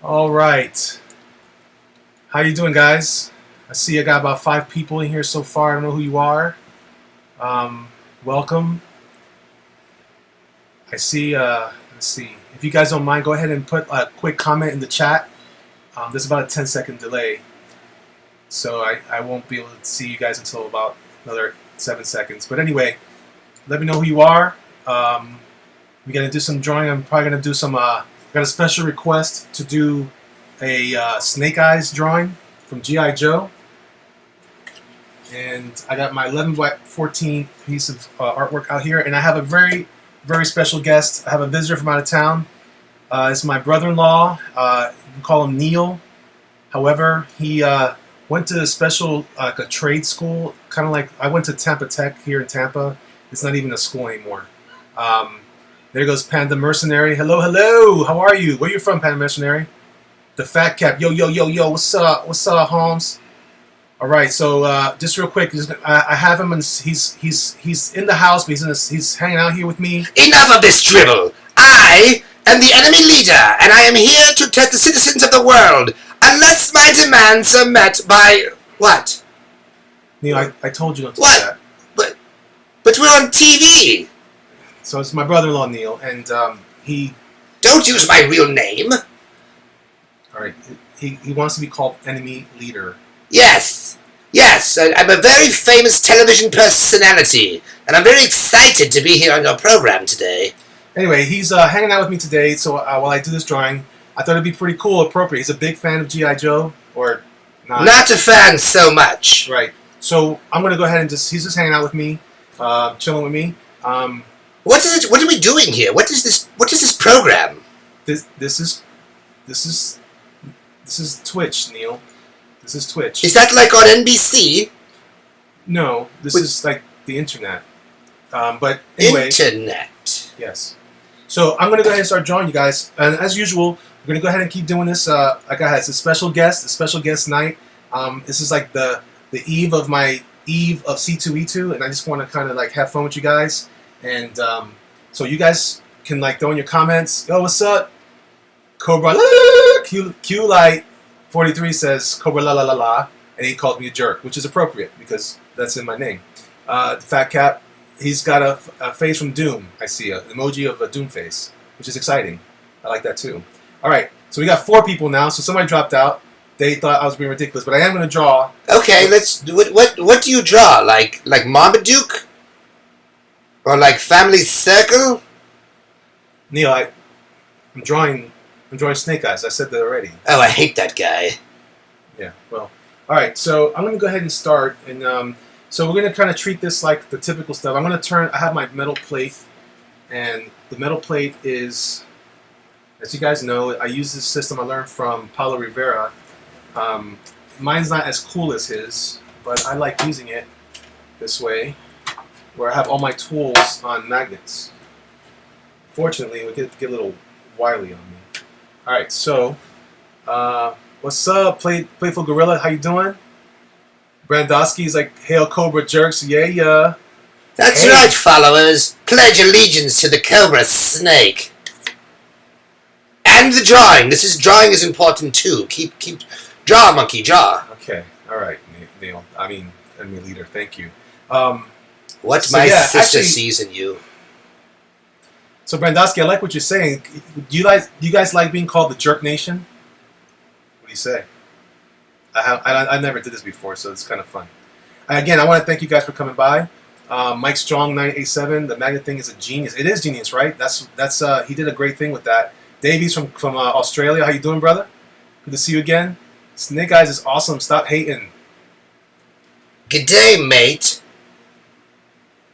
All right. How you doing, guys? I see I got about 5 people in here so far. I don't know who you are. Welcome. I see. Let's see. If you guys don't mind, go ahead and put a quick comment in the chat. There's about a 10-second delay, so I won't be able to see you guys until about another 7 seconds. But anyway, let me know who you are. We're gonna do some drawing. I'm probably gonna do some. Got a special request to do a Snake Eyes drawing from G.I. Joe, and I got my 11 by 14 piece of artwork out here, and I have a very, very special guest. I have a visitor from out of town. It's my brother-in-law. You can call him Neil. However, he went to a special a trade school, kind of like I went to Tampa Tech here in Tampa. It's not even a school anymore. There goes Panda Mercenary. Hello, hello. How are you? Where you from, Panda Mercenary? The Fat Cap. Yo, yo, yo, yo. What's up? What's up, Holmes? All right. So just real quick, I have him, and he's in the house, but he's hanging out here with me. Enough of this drivel. I am the enemy leader, and I am here to protect the citizens of the world, unless my demands are met by what? Neil, I told you not to do What? that. But we're on TV. So it's my brother-in-law, Neil, and he. Don't use my real name. All right. He wants to be called enemy leader. Yes, I'm a very famous television personality, and I'm very excited to be here on your program today. Anyway, he's hanging out with me today, so while I do this drawing, I thought it'd be pretty cool, appropriate. He's a big fan of G.I. Joe, or not. Not a fan so much. Right. So I'm going to go ahead and he's just hanging out with me, chilling with me. What are we doing here? What is this program? This is Twitch, Neil. This is Twitch. Is that like on NBC? No, this is like the internet. But anyway. Internet. Yes. So I'm going to go ahead and start drawing, you guys. And as usual, we're going to go ahead and keep doing this. Like I had, it's a special guest night. This is like the eve of my eve of C2E2, and I just want to kind of like have fun with you guys. And so you guys can like throw in your comments. Yo, what's up? Cobra Q Light 43 says Cobra la la la la, and he called me a jerk, which is appropriate because that's in my name. The Fat Cap, he's got a face from Doom. I see an emoji of a Doom face, which is exciting. I like that too. All right, so we got 4 people now. So somebody dropped out. They thought I was being ridiculous, but I am going to draw. Okay, let's. What do you draw? Like Marmaduke? Or like Family Circle? Neil, I'm drawing Snake Eyes. I said that already. Oh, I hate that guy. Yeah, well. All right, so I'm going to go ahead and start. And so we're going to kind of treat this like the typical stuff. I'm going to I have my metal plate. And the metal plate is, as you guys know, I use this system I learned from Paulo Rivera. Mine's not as cool as his, but I like using it this way, where I have all my tools on magnets. Fortunately, it would get a little wily on me. All right, so what's up, Playful Gorilla? How you doing? Brandowski's like, hail Cobra Jerks, yeah. That's right, followers. Pledge allegiance to the Cobra Snake. And the drawing. Drawing is important too. Keep draw, monkey, draw. Okay, all right, Neil. I mean, enemy leader. Thank you. What my sister sees in you. So Brandowski, I like what you're saying. Do you guys like being called the Jerk Nation? What do you say? I never did this before, so it's kind of fun. Again, I want to thank you guys for coming by. Mike Strong 987. The magnet thing is a genius. It is genius, right? That's he did a great thing with that. Davies from Australia. How you doing, brother? Good to see you again. Snake Eyes is awesome. Stop hating. G'day, mate.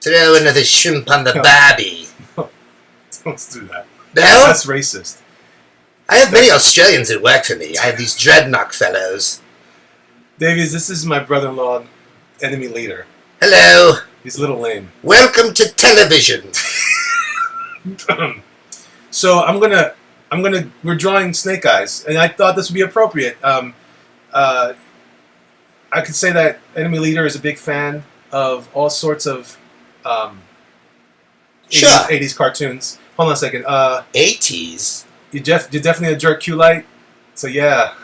Throw another shrimp on the barbie. Don't do that. No? That's racist. I have many Australians that work for me. I have these dreadnought fellows. Davies, this is my brother-in-law, enemy leader. Hello. He's a little lame. Welcome to television. So we're drawing Snake Eyes, and I thought this would be appropriate. I could say that enemy leader is a big fan of all sorts of Sure. 80s cartoons. Hold on a second. 80s? You're definitely a jerk Q-Light? So yeah.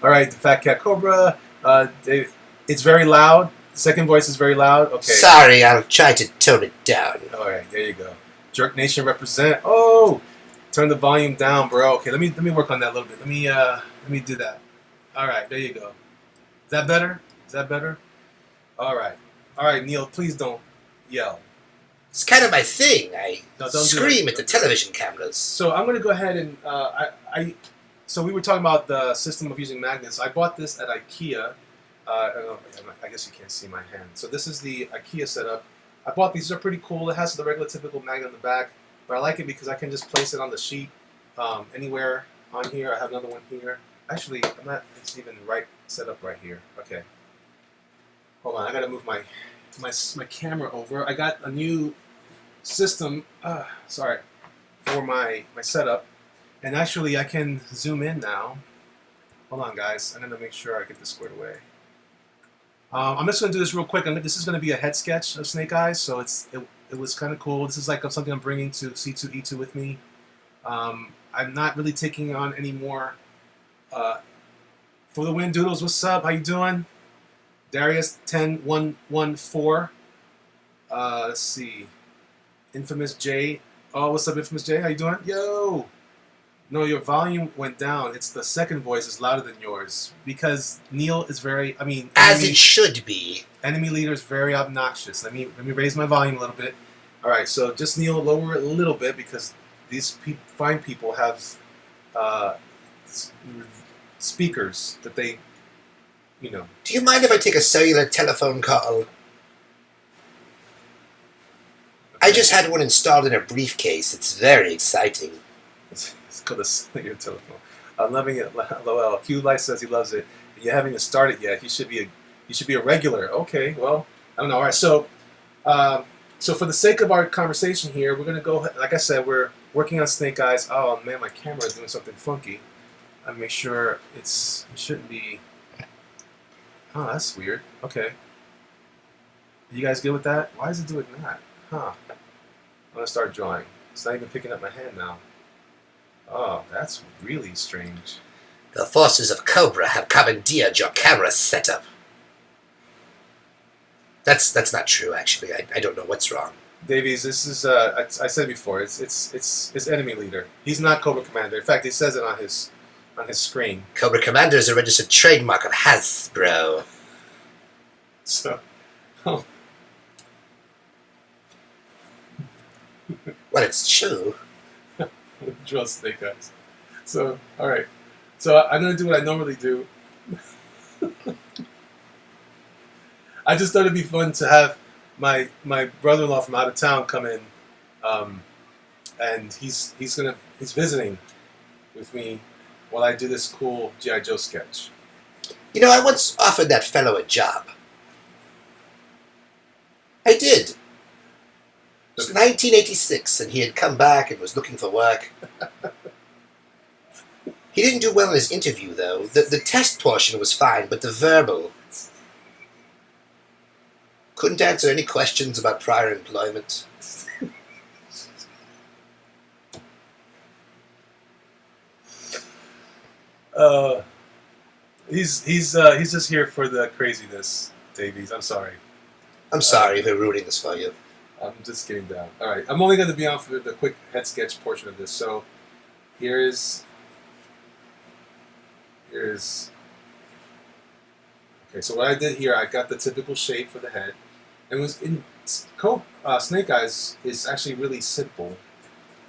All right, the Fat Cat Cobra. It's very loud. Second voice is very loud. Okay. Sorry, I'll try to tone it down. All right, there you go. Jerk Nation represent. Oh, turn the volume down, bro. Okay, let me work on that a little bit. Let me do that. All right, there you go. Is that better? Is that better? All right, Neil. Please don't yell. It's kind of my thing. I No, don't do scream it. at the television cameras. So I'm gonna go ahead and So we were talking about the system of using magnets. I bought this at IKEA. I guess you can't see my hand. So this is the IKEA setup. I bought these. They're pretty cool. It has the regular typical magnet on the back, but I like it because I can just place it on the sheet anywhere on here. I have another one here. Actually, I'm not. It's even right set up right here. Okay. Hold on. I gotta move my camera over. I got a new system. Sorry, for my setup, and actually I can zoom in now. Hold on, guys. I'm gonna make sure I get this squared away. I'm just gonna do this real quick. This is gonna be a head sketch of Snake Eyes, so it was kind of cool. This is like something I'm bringing to C2E2 with me. I'm not really taking on any more. For the win, Doodles, what's up? How you doing? Darius 10114. Let's see. Infamous J. Oh, what's up, Infamous J? How you doing? Yo. No, your volume went down. It's the second voice is louder than yours because Neil is very. As it should be. Enemy leader is very obnoxious. Let me raise my volume a little bit. All right, so just Neil, lower it a little bit because these fine people have speakers that they, Do you mind if I take a cellular telephone call? Okay. I just had one installed in a briefcase. It's very exciting. It's called a cellular telephone. I'm loving it. LOL. Q Light says he loves it. You haven't even started yet. You should be a regular. Okay. Well, I don't know. All right. So, so for the sake of our conversation here, we're gonna go. Like I said, we're working on Snake Eyes. Oh man, my camera is doing something funky. I make sure it shouldn't be. Oh, that's weird. Okay. You guys good with that? Why is it doing that? Huh. I'm gonna start drawing. It's not even picking up my hand now. Oh, that's really strange. The forces of Cobra have commandeered your camera setup. That's not true, actually. I don't know what's wrong. Davies, this is I said before. It's enemy leader. He's not Cobra Commander. In fact, he says it on his screen. Cobra Commander is a registered trademark of Hasbro. So, oh. Well, it's true. Draw Snake Eyes. So, all right. So I'm gonna do what I normally do. I just thought it'd be fun to have my brother-in-law from out of town come in, and he's visiting with me while I do this cool G.I. Joe sketch. I once offered that fellow a job. I did. It was 1986, and he had come back and was looking for work. He didn't do well in his interview, though. The test portion was fine, but the verbal... Couldn't answer any questions about prior employment. He's just here for the craziness, Davies. I'm sorry. I'm sorry for ruining this for you. I'm just getting down. All right, I'm only going to be on for the quick head sketch portion of this. So here's. Okay, so what I did here, I got the typical shape for the head, and Snake Eyes is actually really simple.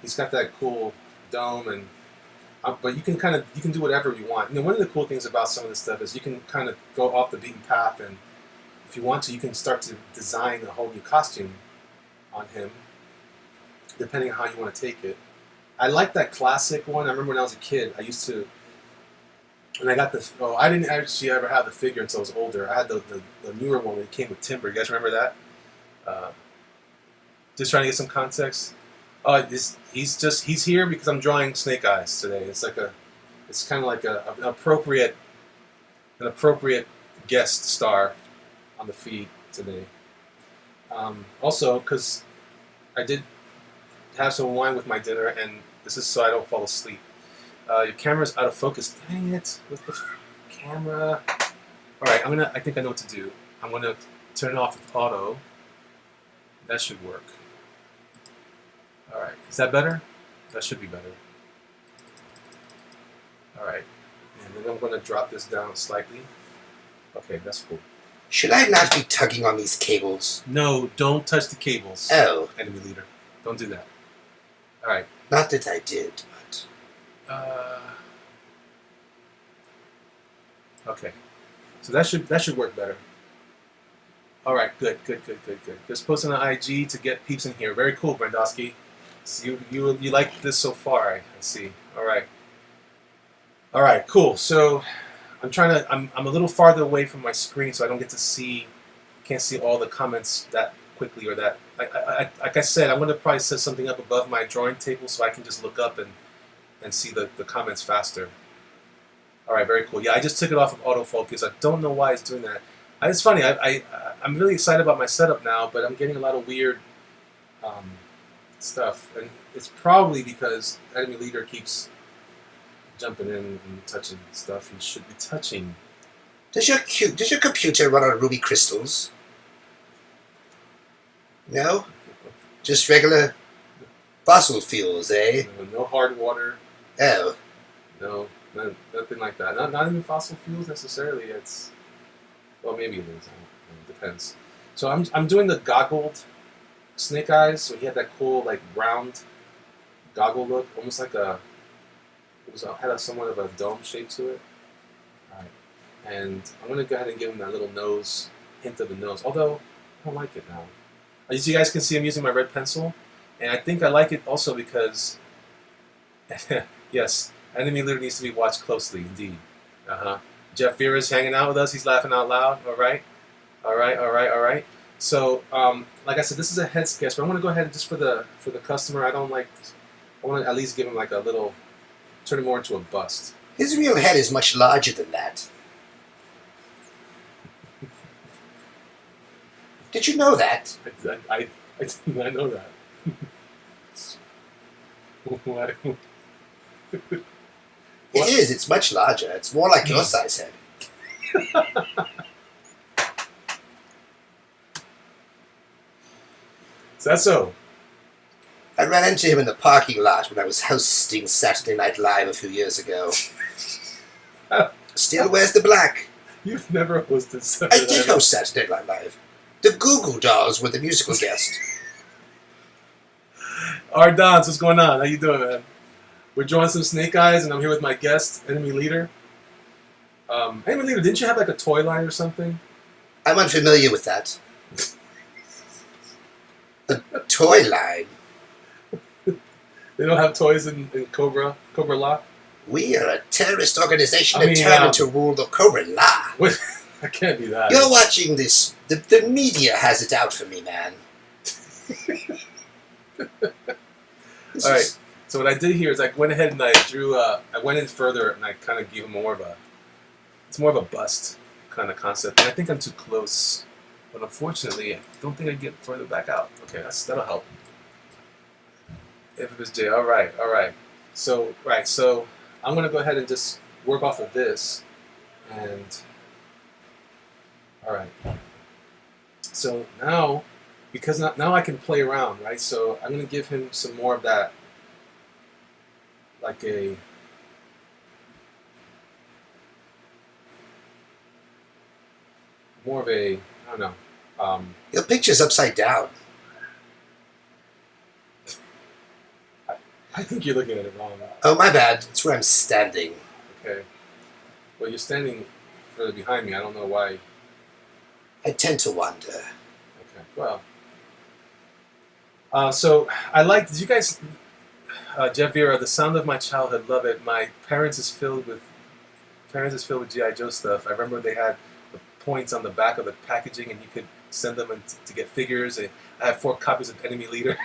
He's got that cool dome, and but you can do whatever you want. One of the cool things about some of this stuff is you can kind of go off the beaten path, and if you want to, you can start to design a whole new costume on him, depending on how you want to take it. I like that classic one. I remember when I was a kid, I used to, and I got the. Oh, I didn't actually ever have the figure until I was older. I had the newer one when it came with Timber. You guys remember that? Just trying to get some context. He's here because I'm drawing Snake Eyes today. It's kind of like an appropriate guest star on the feed today. Also, because I did have some wine with my dinner, and this is so I don't fall asleep. Your camera's out of focus. Dang it! With the camera. All right, I think I know what to do. I'm gonna turn it off with auto. That should work. All right, is that better? That should be better. All right, and then I'm gonna drop this down slightly. Okay, that's cool. Should I not be tugging on these cables? No, don't touch the cables. Oh. Enemy leader. Don't do that. All right. Not that I did, but... Okay. So that should work better. All right, good. Just post on the IG to get peeps in here. Very cool, Brandowski. So you like this so far, I see. All right, cool. So I'm a little farther away from my screen, so I don't get to see, can't see all the comments that quickly or that. Like I said, I'm gonna probably set something up above my drawing table so I can just look up and see the comments faster. All right, very cool. Yeah, I just took it off of autofocus. I don't know why it's doing that. It's funny. I'm really excited about my setup now, but I'm getting a lot of weird stuff, and it's probably because enemy leader keeps jumping in and touching stuff he should be touching. Does your computer run on ruby crystals? No? Just regular fossil fuels, eh? No hard water. Oh. No, nothing like that. Not even fossil fuels necessarily. It's, well, maybe it is. It depends. So I'm doing the goggled snake eyes. So he had that cool like round goggle look, almost like had a somewhat of a dome shape to it. All right, and I'm gonna go ahead and give him that little nose, hint of the nose. Although I don't like it now. As you guys can see, I'm using my red pencil, and I think I like it also because, yes, enemy leader needs to be watched closely, indeed. Jeff Vera's hanging out with us. He's laughing out loud. All right. So, like I said, this is a head sketch, but I'm gonna go ahead and just for the customer. I want to at least give him like a little, turn it more into a bust. His real head is much larger than that. Did you know that? I know that. What? It is. It's much larger. It's more like your size head. Is that so? I ran into him in the parking lot when I was hosting Saturday Night Live a few years ago. Still wears the black. You've never hosted Saturday I did host Saturday Night Live. The Goo Goo Dolls were the musical guest. Ardons, what's going on? How you doing, man? We're drawing some snake eyes, and I'm here with my guest, enemy leader. Enemy leader, didn't you have like a toy line or something? I'm unfamiliar with that. A toy line? They don't have toys in Cobra Law? We are a terrorist organization determined to rule the Cobra Law. What? That can't be that. You're watching this. The media has it out for me, man. All right. So what I did here is I went ahead and I drew. I went in further and I kind of gave him more of a bust kind of concept. And I think I'm too close, but unfortunately, I don't think I get further back out. Okay, that'll help. If it was J. All right. So I'm gonna go ahead and just work off of this, and all right. So now, because now I can play around, right? So I'm gonna give him some more of that, like a I don't know. Your picture's upside down. I think you're looking at it wrong. Oh, my bad. It's where I'm standing. Okay. Well, you're standing further behind me. I don't know why. I tend to wander. Okay. Well. So I like. Did you guys, Jeff Vera, The Sound of My Childhood? Love it. My parents is filled with GI Joe stuff. I remember they had the points on the back of the packaging, and you could send them to get figures. And I have 4 copies of Enemy Leader.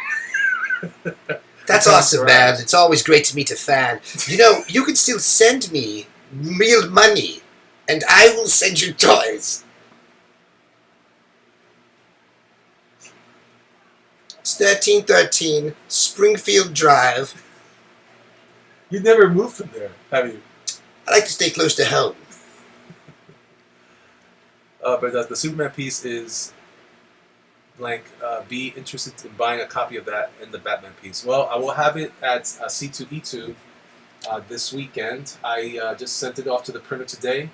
That's awesome, man. It's always great to meet a fan. You know, you can still send me real money, and I will send you toys. It's 1313 Springfield Drive. You've never moved from there, have you? I like to stay close to home. But the Superman piece is blank. Be interested in buying a copy of that and the Batman piece. Well, I will have it at C2E2 this weekend. I just sent it off to the printer today,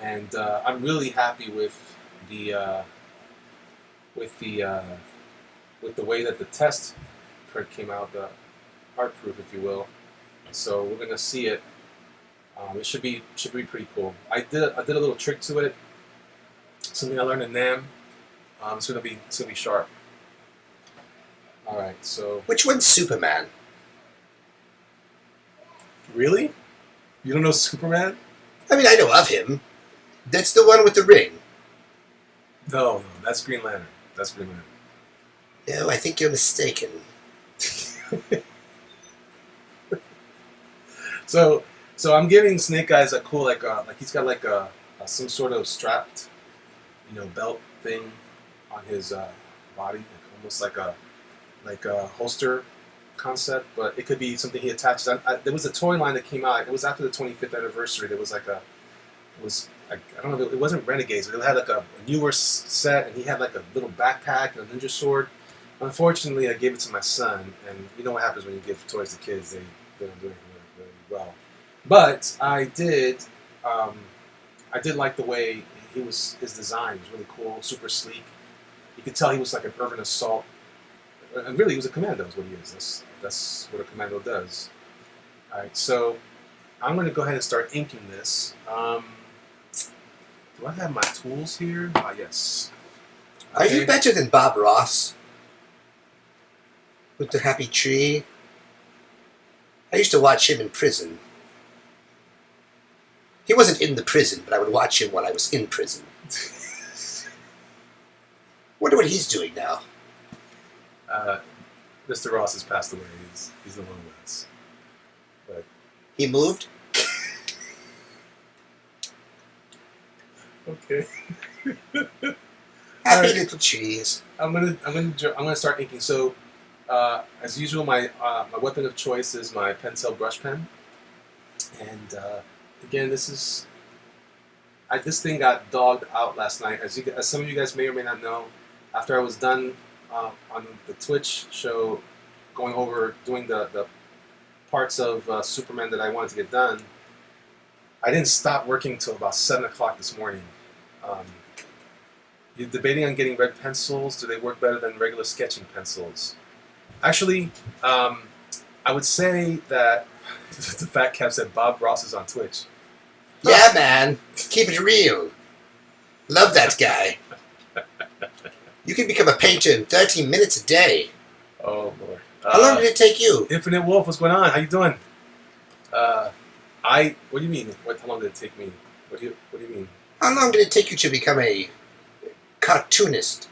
and I'm really happy with the with the with the way that the test print came out, the art proof, if you will. So we're gonna see it. It should be pretty cool. I did a little trick to it. Something I learned in NAM. It's gonna be sharp. All right. So Which one's Superman? really, you don't know Superman? I mean, I know of him. That's the one with the ring. No, that's Green Lantern. That's Green Lantern. No, I think you're mistaken. So I'm giving Snake Eyes a cool like he's got like a some sort of strapped belt thing on his body, like almost like a holster concept, but it could be something he attaches. There was a toy line that came out. It was after the 25th anniversary. There was I don't know. It wasn't Renegades, but it had like a newer set, and he had like a little backpack and a ninja sword. Unfortunately, I gave it to my son, and you know what happens when you give toys to kids? They don't do anything really well. But I did like the way his design was really cool, super sleek. You could tell he was like an urban assault, and really he was a commando is what he is. That's what a commando does. All right, so I'm going to go ahead and start inking this. Do I have my tools here? Ah, yes. Are you Okay. better than Bob Ross? With the happy tree? I used to watch him in prison. He wasn't in the prison, but I would watch him while I was in prison. Wonder what he's doing now. Mr. Ross has passed away. He's no longer with us. But He moved? okay. Happy Alright. little trees. I'm gonna start inking. So, as usual, my weapon of choice is my Pentel brush pen, and again, this thing got dogged out last night. As some of you guys may or may not know, after I was done on the Twitch show, doing the parts of Superman that I wanted to get done, I didn't stop working till about 7 o'clock this morning. You're debating on getting red pencils. Do they work better than regular sketching pencils? Actually, I would say that the Fat Cap said Bob Ross is on Twitch. Yeah, man. Keep it real. Love that guy. You can become a painter in 30 minutes a day. Oh boy. How long did it take you? Infinite Wolf, what's going on? How you doing? What do you mean? How long did it take me? What do you mean? How long did it take you to become a cartoonist?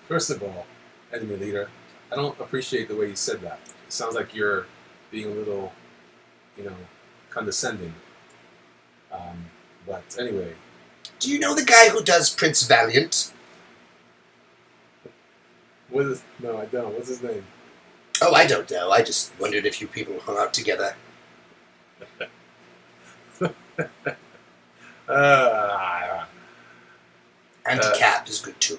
First of all, enemy leader, I don't appreciate the way you said that. It sounds like you're being a little, condescending. But anyway, Do you know the guy who does Prince Valiant? no, I don't. What's his name? Oh, I don't know. I just wondered if you people hung out together. Anti-Cap is good too.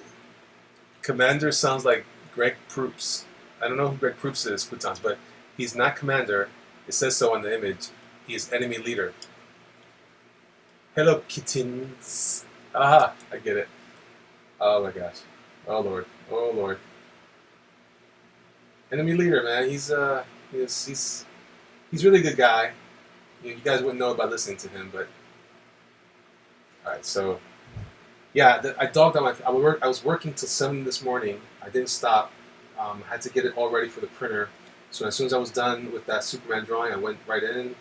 Commander sounds like Greg Proops. I don't know who Greg Proops is, Futons, but he's not Commander. It says so on the image. He is enemy leader. Hello, kittens. Aha, I get it. Oh my gosh. Oh Lord. Oh Lord. Enemy leader, man. He's really a good guy. You guys wouldn't know by listening to him, but all right. So yeah, I dogged on I was working till 7 this morning. I didn't stop. Had to get it all ready for the printer. So as soon as I was done with that Superman drawing, I went right in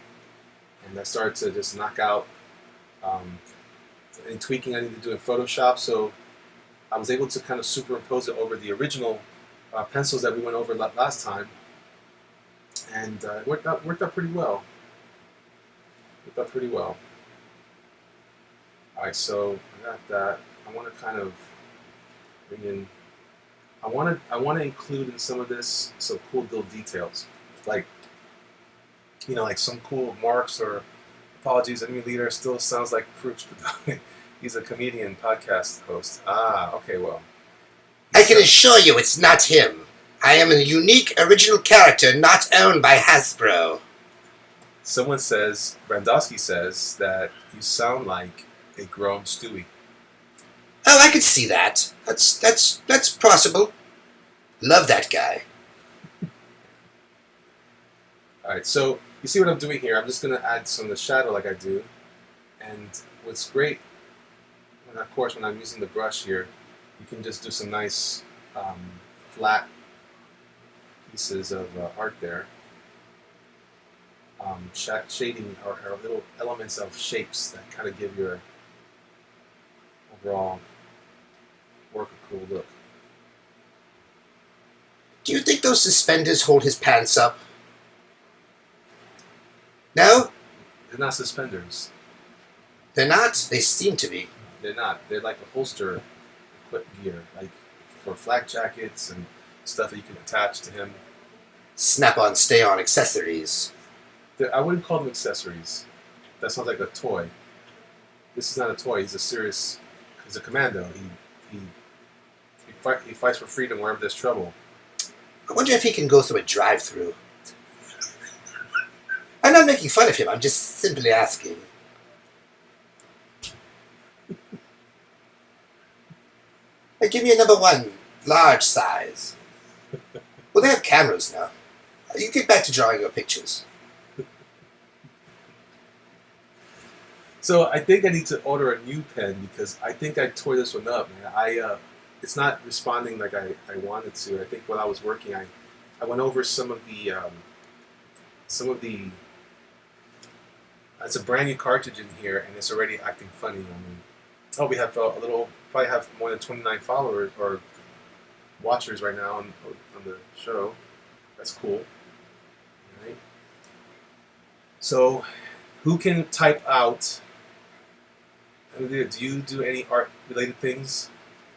and I started to just knock out any tweaking I needed to do in Photoshop. So I was able to kind of superimpose it over the original pencils that we went over last time, and it worked out pretty well. All right, so I got that. I want to kind of bring in. I want to include in some of this some cool little details, like like some cool marks or apologies. Enemy leader still sounds like Proops, but he's a comedian podcast host. Ah, okay, well. I can assure you it's not him. I am a unique, original character not owned by Hasbro. Someone says, Brandowski says, that you sound like a grown Stewie. Oh, I could see that. That's possible. Love that guy. Alright, so you see what I'm doing here? I'm just going to add some of the shadow like I do. And what's great, and of course when I'm using the brush here, you can just do some nice flat pieces of art there. Shading or little elements of shapes that kind of give your overall work a cool look. Do you think those suspenders hold his pants up? No? They're not suspenders. They're not? They seem to be. They're not. They're like a holster equipped gear, like for flak jackets and stuff that you can attach to him. Snap-on, stay-on accessories. I wouldn't call them accessories. That sounds like a toy. This is not a toy. He's a commando. He fights for freedom wherever there's trouble. I wonder if he can go through a drive-through. I'm not making fun of him. I'm just simply asking. Hey, give me a number 1, large size. Well, they have cameras now. You get back to drawing your pictures. So I think I need to order a new pen because I think I tore this one up, man. It's not responding like I wanted to. I think while I was working, I went over some of the it's a brand new cartridge in here and it's already acting funny. I mean, we have probably have more than 29 followers or watchers right now on the show. That's cool. All right. So, who can type out? Do you do any art-related things?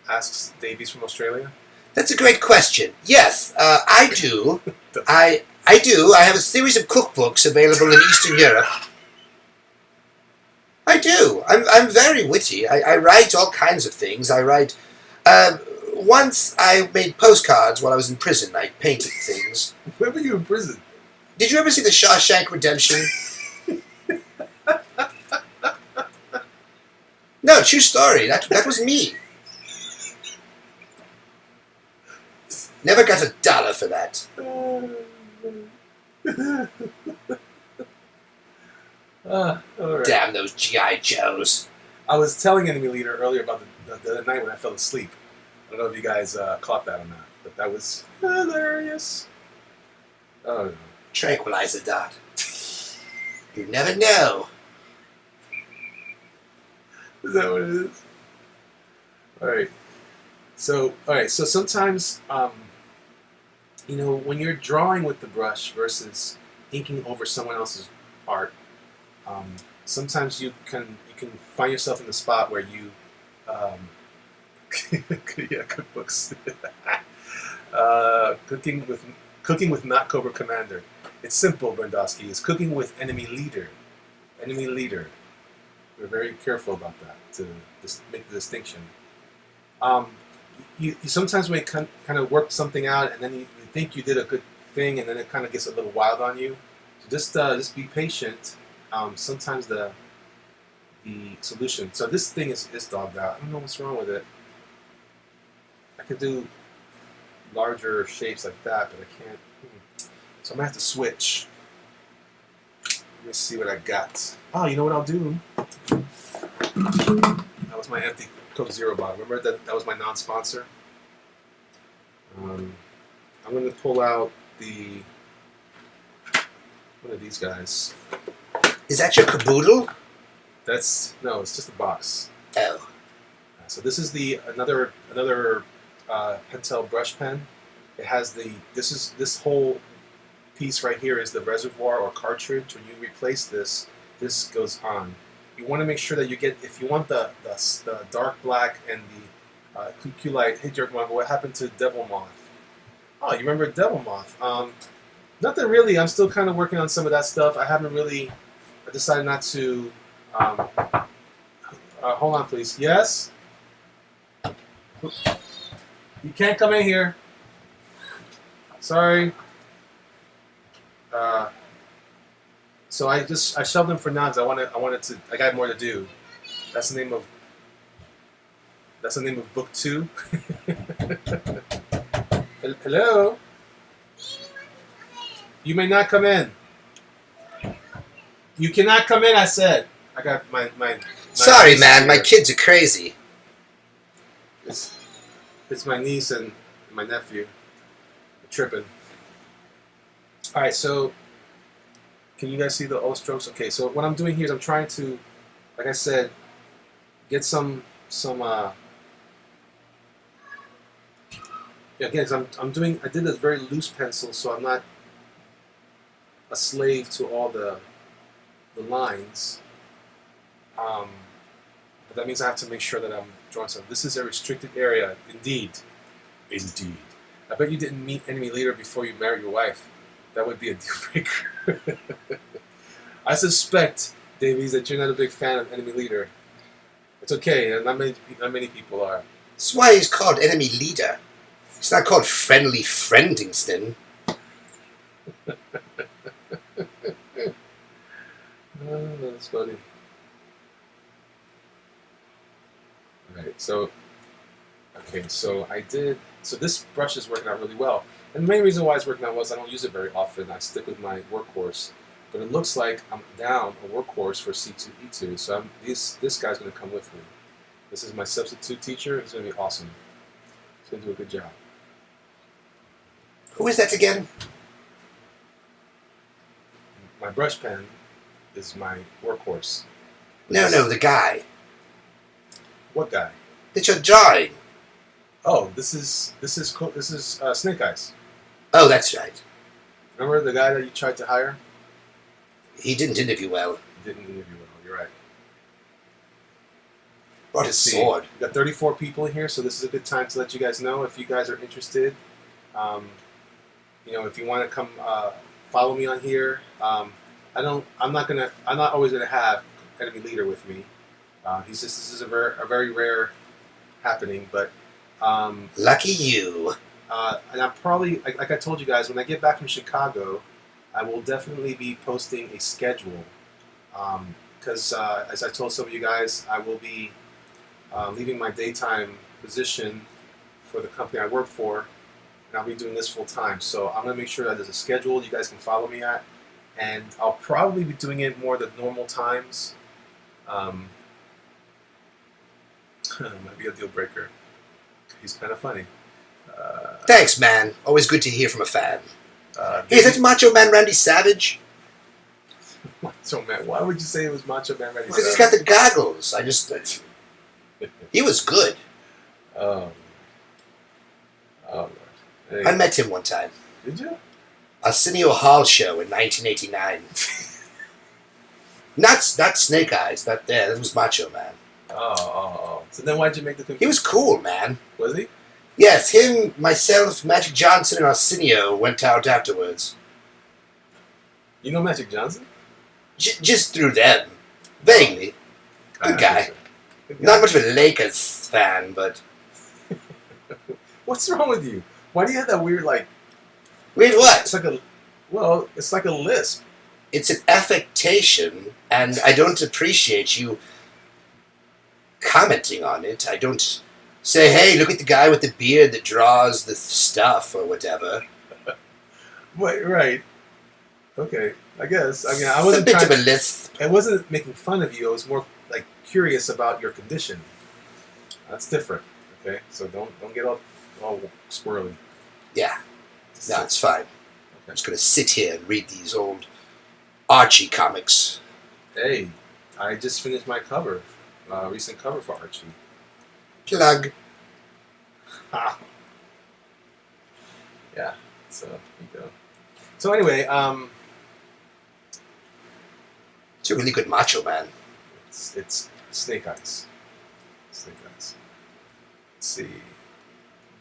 Asks Davies from Australia. That's a great question. Yes, I do. I do. I have a series of cookbooks available in Eastern Europe. I do. I'm very witty. I write all kinds of things. I write. Once I made postcards while I was in prison. I painted things. Where were you in prison? Did you ever see The Shawshank Redemption? No, true story. That was me. Never got $1 for that. All right. Damn those G.I. Joes. I was telling Enemy Leader earlier about the other night when I fell asleep. I don't know if you guys caught that or not, but that was hilarious. Oh, no. Tranquilizer dot. You never know. Is that what it is? Alright. So sometimes, when you're drawing with the brush versus inking over someone else's art, sometimes you can find yourself in the spot where you, cookbooks. Cooking with not Cobra Commander. It's simple, Brandowski. It's cooking with enemy leader. Enemy leader. We're very careful about that to make the distinction. You sometimes may kind of work something out, and then you think you did a good thing, and then it kind of gets a little wild on you. So just be patient. Sometimes the solution. So this thing is dogged out. I don't know what's wrong with it. I could do larger shapes like that, but I can't. So I'm gonna have to switch. Let me see what I got. Oh, you know what I'll do? That was my empty Coke Zero bottle. Remember that was my non-sponsor? I'm going to pull out one of these guys. Is that your caboodle? No, it's just a box. Oh. So this is another Pentel brush pen. It has this whole piece right here is the reservoir or cartridge. When you replace this goes on. You want to make sure that you get, if you want the dark black and the QQ light. Hey JrkMonger, what happened to Devil Moth? Oh, you remember Devil Moth? Nothing really. I'm still kind of working on some of that stuff. I haven't really. I decided not to. Hold on, please. Yes. You can't come in here. Sorry. So I shoved them for now because I got more to do. That's the name of book 2. Hello. You may not come in. You cannot come in. I said. I got my Sorry, man. My kids are crazy. It's my niece and my nephew. They're tripping. All right, so can you guys see the all strokes? Okay, so what I'm doing here is I'm trying to, like I said, get some again, I did a very loose pencil, so I'm not a slave to all the lines. But that means I have to make sure that I'm drawing something. This is a restricted area, indeed. Indeed. I bet you didn't meet enemy leader before you married your wife. That would be a deal breaker. I suspect, Davies, that you're not a big fan of enemy leader. It's okay. Not many people are. That's why he's called enemy leader. He's not called friendly Friendingston. Oh, that's funny. Alright, so so this brush is working out really well. And the main reason why it's working out well is I don't use it very often. I stick with my workhorse. But it looks like I'm down a workhorse for C2E2, so this guy's going to come with me. This is my substitute teacher. It's going to be awesome. He's going to do a good job. Who is that again? My brush pen is my workhorse. No, the guy. What guy? That you're drawing. Oh, this is Snake Eyes. Oh, that's right. Remember the guy that you tried to hire? He didn't interview well. He didn't interview well. You're right. Brought his sword. We've got 34 people in here, so this is a good time to let you guys know if you guys are interested. If you want to come follow me on here. I'm not always gonna have enemy leader with me. This is a very rare happening, but lucky you. And I'm probably like I told you guys, when I get back from Chicago, I will definitely be posting a schedule. Because as I told some of you guys, I will be leaving my daytime position for the company I work for, and I'll be doing this full time. So I'm gonna make sure that there's a schedule you guys can follow me at, and I'll probably be doing it more the normal times. Might be a deal breaker. He's kind of funny. Thanks, man. Always good to hear from a fan. Hey, is that Macho Man Randy Savage? Macho Man. Why would you say it was Macho Man Randy Savage? Because he's got the goggles. He was good. Oh, Lord. Hey. I met him one time. Did you? Arsenio Hall show in 1989. Not Snake Eyes. That was Macho Man. Oh. So then why'd you make the conclusion? He was cool, man. Was he? Yes, him, myself, Magic Johnson, and Arsenio went out afterwards. You know Magic Johnson? Just through them. Vaguely. Good guy. Not much of a Lakers fan, but... What's wrong with you? Why do you have that weird, like... Weird what? It's like a lisp. It's an affectation, and I don't appreciate you commenting on it. I don't say, hey, look at the guy with the beard that draws the stuff, or whatever. Wait, right. Okay, I guess. I mean, I It's wasn't a bit of a lisp. I wasn't making fun of you. I was more, like, curious about your condition. That's different, okay? So don't get all squirrely. Yeah. No, it's fine. Okay. I'm just going to sit here and read these old Archie comics. Hey, I just finished my cover. Recent cover for Archie. Plug. Yeah, so there you go. So anyway, it's a really good Macho Man. It's Snake Eyes. Snake Eyes. Let's see.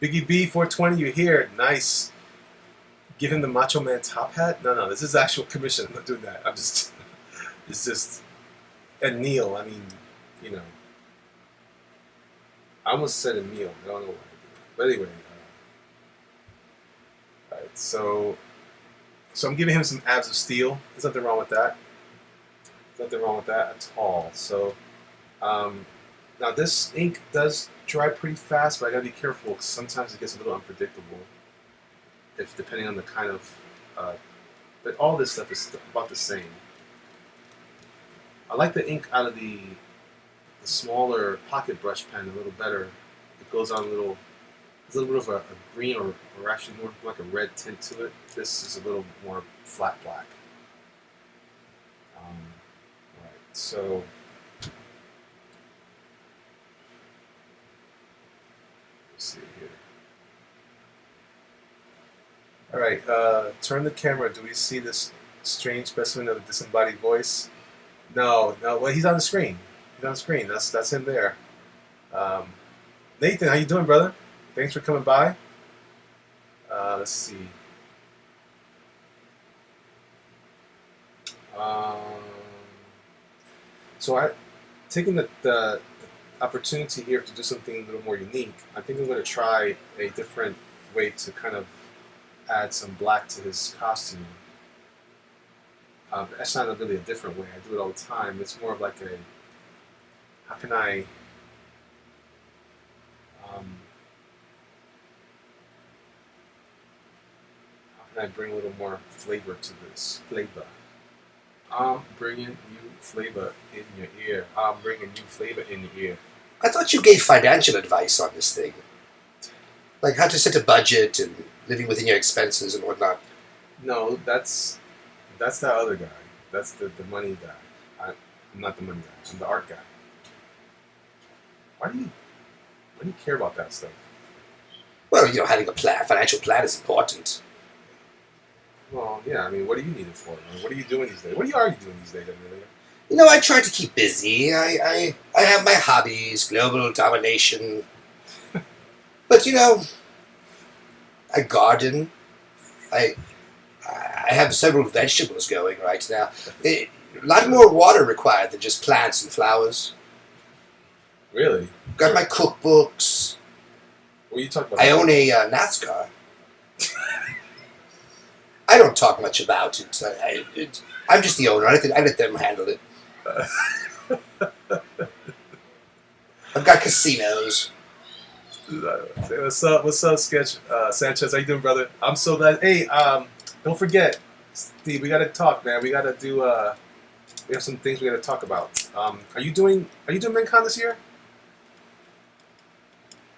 Biggie B 420, you here? Nice. give him the Macho Man top hat. No, this is actual commission. I'm not doing that. I'm just, it's just, and Neil. I mean, you know, I almost said a Neil. I don't know why I did that. But anyway, all right. So I'm giving him some abs of steel. There's nothing wrong with that. There's nothing wrong with that at all. So now this ink does dry pretty fast, but I gotta be careful because sometimes it gets a little unpredictable. If depending on the kind of, but all this stuff is about the same. I like the ink out of the smaller pocket brush pen a little better. It goes on there's a little bit of a green or actually more like a red tint to it. This is a little more flat black. Alright, so let's see here. Alright, turn the camera. Do we see this strange specimen of a disembodied voice? No, well, he's on the screen. He's on the screen. That's him there. Nathan, how you doing, brother? Thanks for coming by. Let's see. So I taking the opportunity here to do something a little more unique. I think I'm going to try a different way to kind of add some black to his costume. That's not really a different way. I do it all the time. It's more of like a, how can I bring a little more flavor to this? Flavor. I'm bringing you flavor in your ear. I'm bringing you flavor in your ear. I thought you gave financial advice on this thing. Like how to set a budget and living within your expenses and whatnot. No, that's that other guy. That's the money guy. I'm not the money guy. I'm the art guy. Why do you care about that stuff? Well, you know, having a plan, financial plan is important. Well, yeah. I mean, what do you need it for? I mean, what are you doing these days? What are you doing these days, Emilio? You know, I try to keep busy. I have my hobbies, global domination. But, you know, I garden. I have several vegetables going right now. A lot more water required than just plants and flowers. Really? Got my cookbooks. What are you talking about? I own a NASCAR. I don't talk much about it. I'm just the owner. I let them handle it. I've got casinos. What's up, Sketch Sanchez? How you doing, brother? I'm so glad. Hey, don't forget, Steve. We gotta talk, man. We gotta do. We have some things we gotta talk about. Are you doing MenCon this year?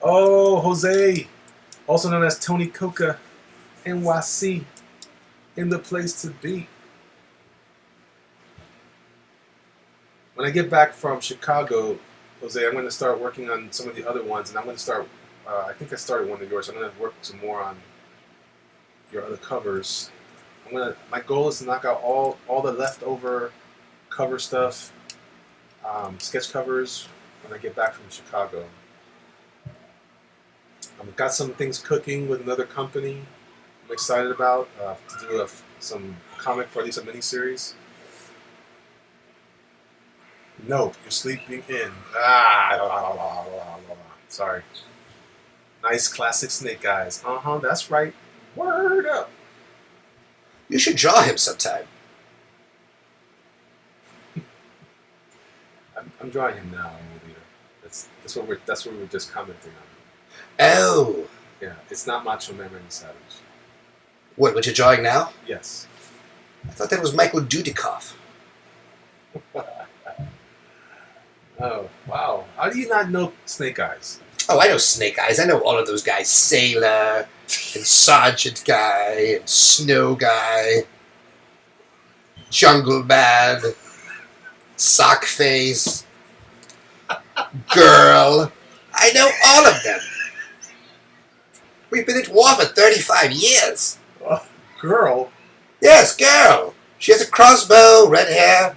Oh, Jose, also known as Tony Coca, NYC, in the place to be. When I get back from Chicago, Jose, I'm going to start working on some of the other ones, and I'm going to start. I think I started one of yours. I'm going to work some more on your other covers. My goal is to knock out all the leftover cover stuff, sketch covers, when I get back from Chicago. I've got some things cooking with another company I'm excited about to do some comic for at least a miniseries. No, you're sleeping in. Sorry. Nice classic Snake Eyes. That's right. Word up. You should draw him sometime. I'm drawing him now, leader. That's what we were just commenting on. Oh. Yeah, it's not Macho Man Randy Savage. What you're drawing now? Yes. I thought that was Michael Dudikoff. Oh, wow. How do you not know Snake Eyes? Oh, I know Snake Eyes. I know all of those guys. Sailor, and Sergeant Guy, and Snow Guy, Jungle Man, Sockface, Girl. I know all of them. We've been at war for 35 years. Girl? Yes, Girl. She has a crossbow, red hair.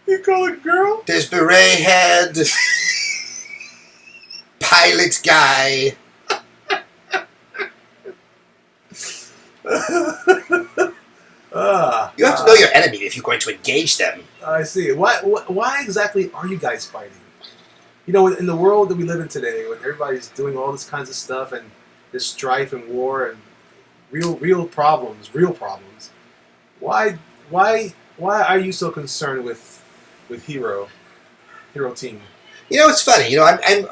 You call it Girl? There's Beret Head. pilot guy. You have to know your enemy if you're going to engage them. I see. Why exactly are you guys fighting? You know, in the world that we live in today, when everybody's doing all this kinds of stuff and there's strife and war and real problems, why are you so concerned with Hero Team? You know, it's funny. You know, I'm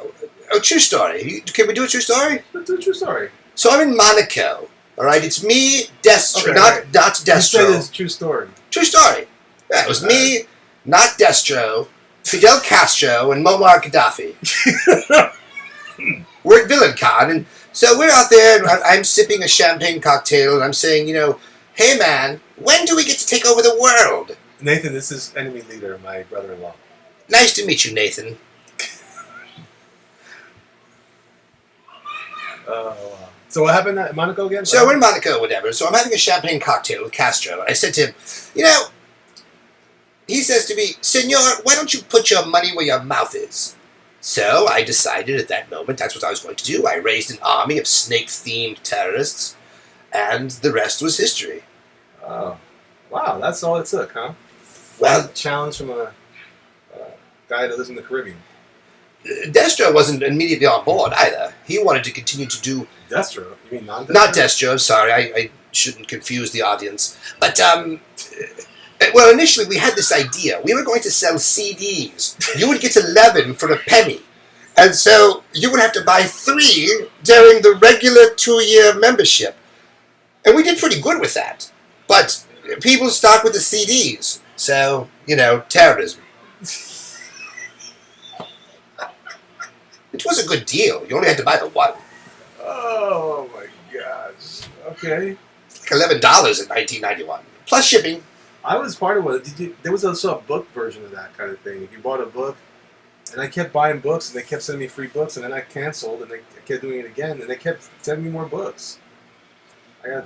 a true story. Can we do a true story? Let's do a true story. So I'm in Monaco. All right, it's me, Destro, Okay, not right. Destro. You said it's a true story. True story. Yeah, it was me, not Destro, Fidel Castro, and Muammar Gaddafi. We're at VillainCon, and so we're out there, and I'm sipping a champagne cocktail, and I'm saying, you know, hey man, when do we get to take over the world? Nathan, this is enemy leader, my brother-in-law. Nice to meet you, Nathan. Wow. So what happened at Monaco again? So we're in Monaco, whatever. So I'm having a champagne cocktail with Castro, and I said to him, you know, he says to me, Senor, why don't you put your money where your mouth is? So I decided at that moment that's what I was going to do. I raised an army of snake-themed terrorists, and the rest was history. Oh, wow, that's all it took, huh? Well, a challenge from a guy that lives in the Caribbean. Destro wasn't immediately on board either. He wanted to continue to do... Destro? You mean non-Destro? Not Destro, I'm sorry. I shouldn't confuse the audience. But, well, initially we had this idea. We were going to sell CDs. You would get 11 for a penny. And so you would have to buy 3 during the regular 2-year membership. And we did pretty good with that. But people start with the CDs. So, you know, terrorism. It was a good deal. You only had to buy the one. Oh, my gosh. Okay. It's like $11 in 1991. Plus shipping. I was part of one. There was also a book version of that kind of thing. If you bought a book, and I kept buying books, and they kept sending me free books, and then I canceled, and they kept doing it again, and they kept sending me more books. I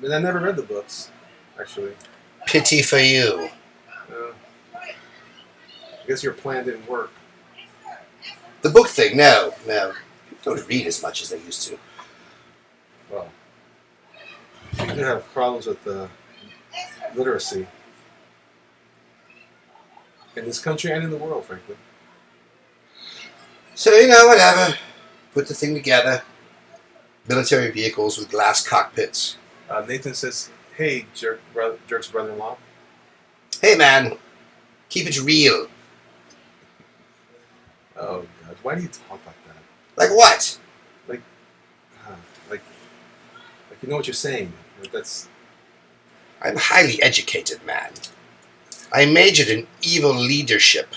never read the books, actually. Pity for you. I guess your plan didn't work. The book thing, no. People don't read as much as they used to. Well, you do have problems with literacy in this country and in the world, frankly. So, you know, whatever. Put the thing together. Military vehicles with glass cockpits. Nathan says, "Hey, Jerk's brother-in-law." Hey, man. Keep it real. Oh God, why do you talk like that? Like what? Like you know what you're saying. That's. I'm highly educated, man. I majored in evil leadership.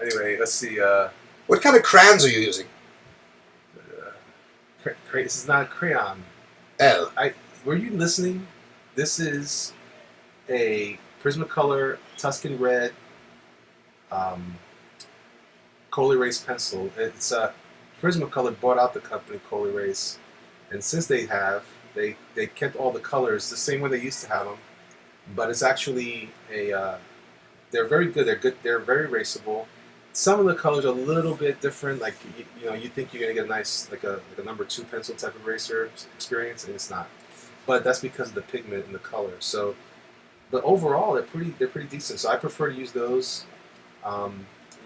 Anyway, let's see. What kind of crayons are you using? This is not a crayon. Oh. Were you listening? This is a Prismacolor Tuscan Red Coal Erase pencil. It's Prismacolor bought out the company Coal Erase, and since they kept all the colors the same way they used to have them, but it's actually they're very good. They're very erasable. Some of the colors are a little bit different. Like you know, you think you're gonna get a nice like a number 2 pencil type of eraser experience, and it's not. But that's because of the pigment and the color. So, but overall, they're pretty decent. So I prefer to use those.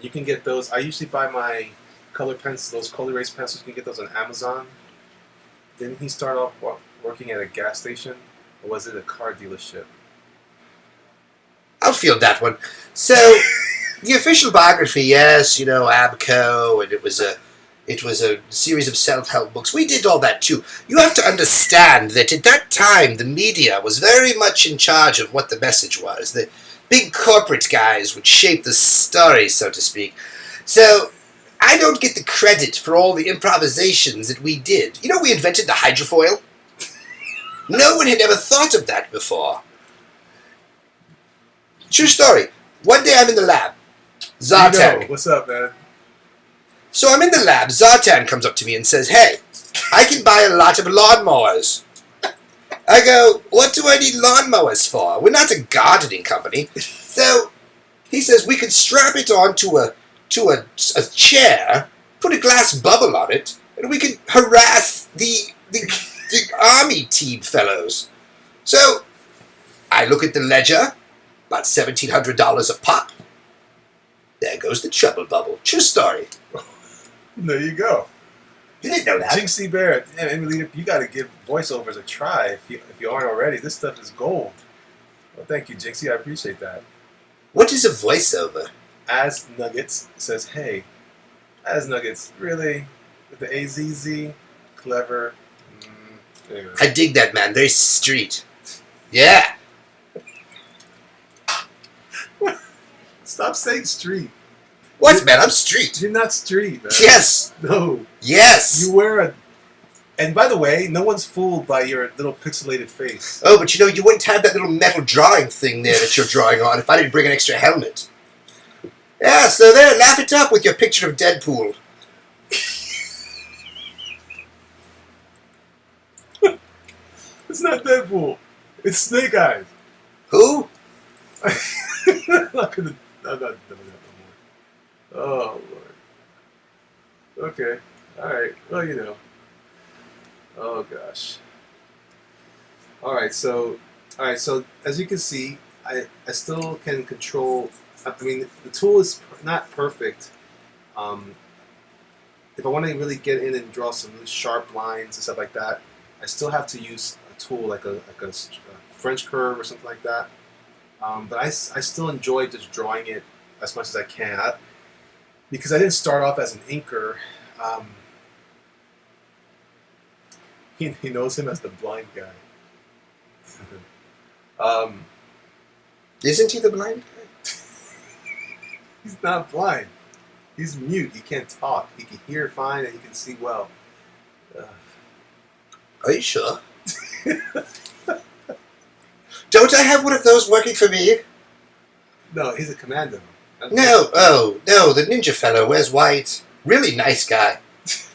You can get those. I usually buy my color pencils, those color erase pencils. You can get those on Amazon. Didn't he start off working at a gas station, or was it a car dealership? I'll field that one. So, the official biography, yes, you know, Abco, and it was a series of self-help books. We did all that too. You have to understand that at that time, the media was very much in charge of what the message was. The big corporate guys would shape the story, so to speak. So, I don't get the credit for all the improvisations that we did. You know, we invented the hydrofoil. No one had ever thought of that before. True story. One day I'm in the lab. Zartan. What's up, man? So I'm in the lab. Zartan comes up to me and says, "Hey, I can buy a lot of lawnmowers." I go, "What do I need lawnmowers for? We're not a gardening company." So He says we could strap it onto a chair, put a glass bubble on it, and we could harass the army team fellows. So I look at the ledger, about $1,700 a pop. There goes the trouble bubble. True story. There you go. You didn't know that. Jinxie Bear, Emily, you got to give voiceovers a try if you aren't already. This stuff is gold. Well, thank you, Jinxie. I appreciate that. What is a voiceover? As Nuggets says, hey. As Nuggets, really? With the AZZ? Clever. Anyway. I dig that, man. Very street. Yeah. Stop saying street. What, man? I'm street. You're not street, man. Yes. No. Yes. You wear a... And by the way, no one's fooled by your little pixelated face. Oh, but you know, you wouldn't have that little metal drawing thing there that you're drawing on if I didn't bring an extra helmet. Yeah, so there, laugh it up with your picture of Deadpool. It's not Deadpool. It's Snake Eyes. Who? I'm not doing that no more. Oh, Lord. Okay. Alright. Well, you know. Oh, gosh. Alright, so as you can see, I still can control... I mean, the tool is not perfect. If I want to really get in and draw some really sharp lines and stuff like that, I still have to use a tool like a French curve or something like that. But I still enjoy just drawing it as much as I can. Because I didn't start off as an inker. He knows him as the blind guy. Isn't he the blind guy? He's not blind. He's mute. He can't talk. He can hear fine and he can see well. Are you sure? Don't I have one of those working for me? No, he's a commando. No, the ninja fellow wears white. Really nice guy.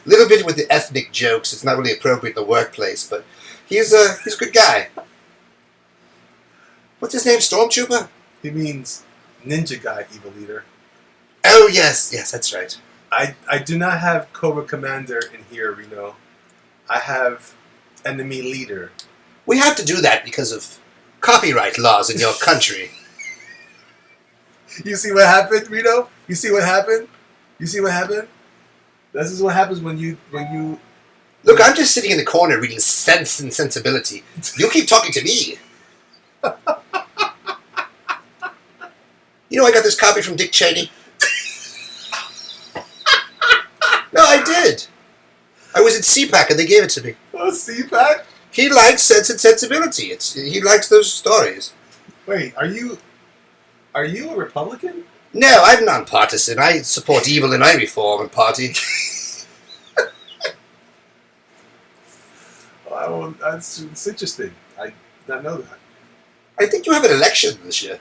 Little bit with the ethnic jokes. It's not really appropriate in the workplace, but he's a good guy. What's his name? Stormtrooper? He means ninja guy, evil leader. Oh yes, that's right. I do not have Cobra Commander in here, Reno. I have enemy leader. We have to do that because of copyright laws in your country. You see what happened, Reno? You see what happened? You see what happened? This is what happens when you... Look, I'm just sitting in the corner reading Sense and Sensibility. You keep talking to me. You know I got this copy from Dick Cheney? No, I did. I was at CPAC and they gave it to me. Oh, CPAC? He liked Sense and Sensibility. He likes those stories. Wait, are you a Republican? No, I'm nonpartisan. I support evil in every form and party. Oh, it's interesting. I did not know that. I think you have an election this year.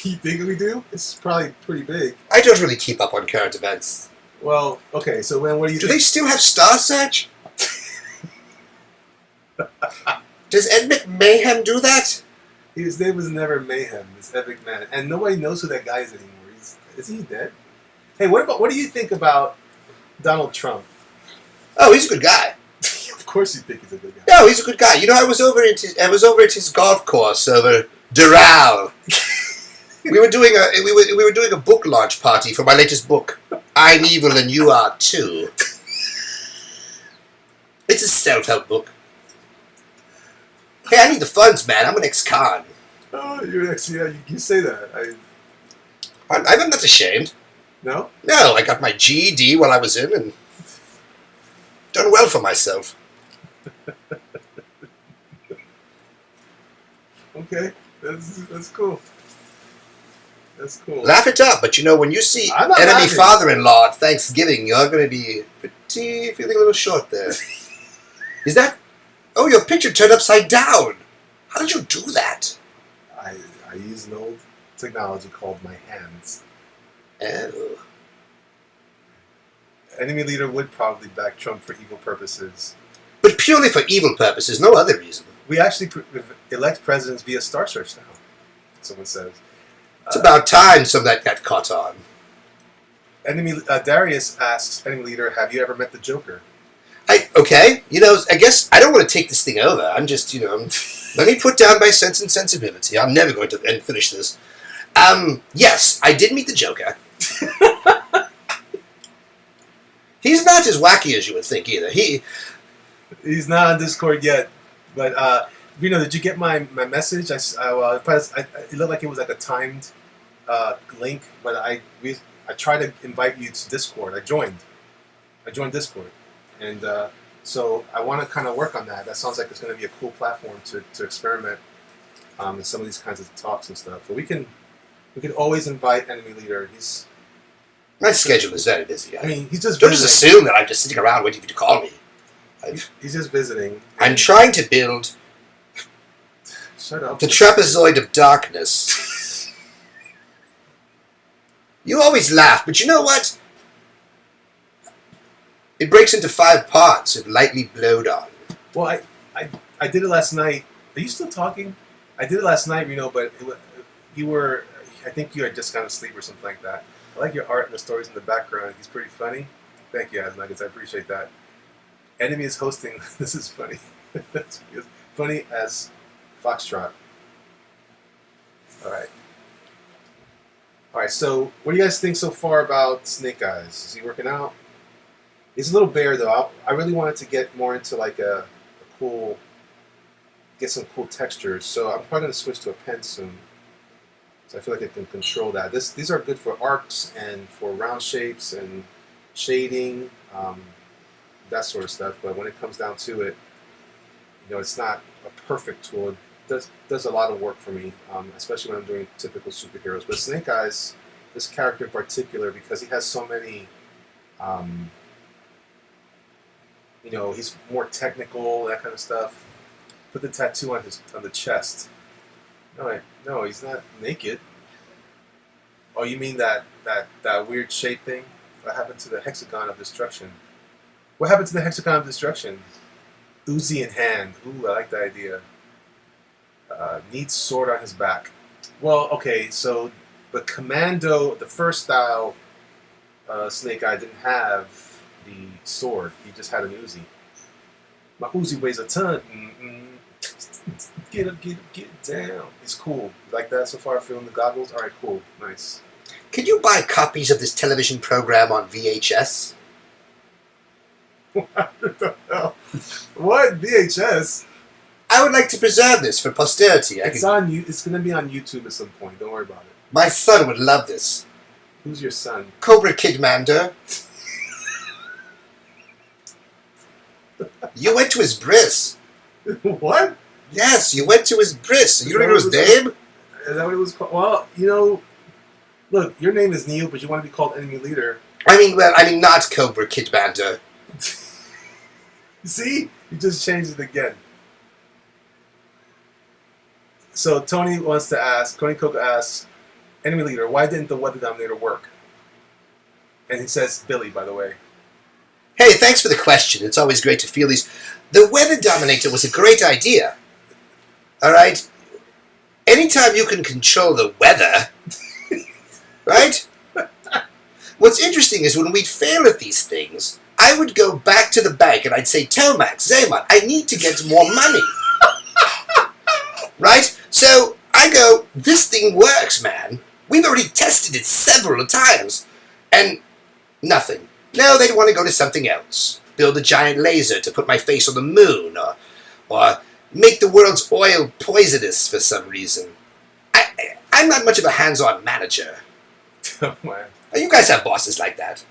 You think we do? It's probably pretty big. I don't really keep up on current events. Well, okay, so when what do you Do think? they still have Star Search? Does Ed McMahon do that? His name was never Mayhem. It's Epic Man. And nobody knows who that guy is anymore. Is he dead? Hey, what do you think about Donald Trump? Oh, he's a good guy. Of course you think he's a good guy. No, he's a good guy. You know, I was over at his golf course over Doral. We were doing a book launch party for my latest book, I'm Evil and You Are Too. It's a self-help book. Hey, I need the funds, man. I'm an ex-con. Oh, you're actually, yeah, you say that. I'm not ashamed. No? No, I got my GED while I was in and done well for myself. Okay, that's cool. That's cool. Laugh it up, but you know, when you see I'm not enemy laughing. father-in-law at Thanksgiving, you're going to be feeling a little short there. Is that... Oh, your picture turned upside down. How did you do that? I use an old technology called my hands. Oh. Enemy leader would probably back Trump for evil purposes. But purely for evil purposes, no other reason. We actually elect presidents via Star Search now, someone says. It's about time some of that got caught on. Darius asks, enemy leader, have you ever met the Joker? Okay, I guess I don't want to take this thing over. I'm just, let me put down my sense and sensibility. I'm never going to finish this. Yes, I did meet the Joker. He's not as wacky as you would think either. He's not on Discord yet, but did you get my message? It looked like it was like a timed link, but I tried to invite you to Discord. I joined Discord, and so I want to kind of work on that. That sounds like it's going to be a cool platform to experiment in some of these kinds of talks and stuff. But we can always invite enemy leader. My schedule is very busy. I mean, he's just don't visiting. just assume that I'm just sitting around waiting for you to call me. He's just visiting. I'm trying to build Shut up. the trapezoid of darkness. You always laugh, but you know what? It breaks into 5 parts if lightly blowed on. Well, I did it last night. Are you still talking? I did it last night, but I think you had just gone to sleep or something like that. I like your art and the stories in the background. He's pretty funny. Thank you, Nuggets. I appreciate that. Enemy is hosting. This is funny. That's funny as Foxtrot. All right. So, what do you guys think so far about Snake Eyes? Is he working out? He's a little bare though. I really wanted to get more into like a cool, get some cool textures. So I'm probably gonna switch to a pen soon. So I feel like I can control that. These are good for arcs and for round shapes and shading, that sort of stuff. But when it comes down to it, it's not a perfect tool. It does a lot of work for me, especially when I'm doing typical superheroes. But Snake Eyes, this character in particular, because he has so many, he's more technical, that kind of stuff. Put the tattoo on the chest. No, he's not naked. Oh, you mean that weird shape thing? What happened to the hexagon of destruction? What happened to the hexagon of destruction? Uzi in hand. Ooh, I like that idea. Needs sword on his back. Well, okay, so the Commando, the first style Snake Eye didn't have the sword. He just had an Uzi. My Uzi weighs a ton. Get down. It's cool. You like that so far? Feeling the goggles? All right, cool. Nice. Can you buy copies of this television program on VHS? What the hell? What? VHS? I would like to preserve this for posterity. It's going to be on YouTube at some point. Don't worry about it. My son would love this. Who's your son? Cobra Kidmander. You went to his bris. What? Yes, you went to his bris. You don't know his name? Is that what it was called? Well, look, your name is Neil, but you want to be called Enemy Leader. I mean not Cobra Kidmander. See? You just changed it again. So Tony Coco asks, Enemy Leader, why didn't the Weather Dominator work? And he says, Billy, by the way. Hey, thanks for the question. It's always great to feel these. The Weather Dominator was a great idea. Alright? Anytime you can control the weather, right? What's interesting is when we fail at these things, I would go back to the bank and I'd say, Tomax, Zaymon, I need to get more money. Right? So I go, this thing works, man. We've already tested it several times. And nothing. No, they'd want to go to something else. Build a giant laser to put my face on the moon, or make the world's oil poisonous for some reason. I'm not much of a hands-on manager. Oh, man. You guys have bosses like that.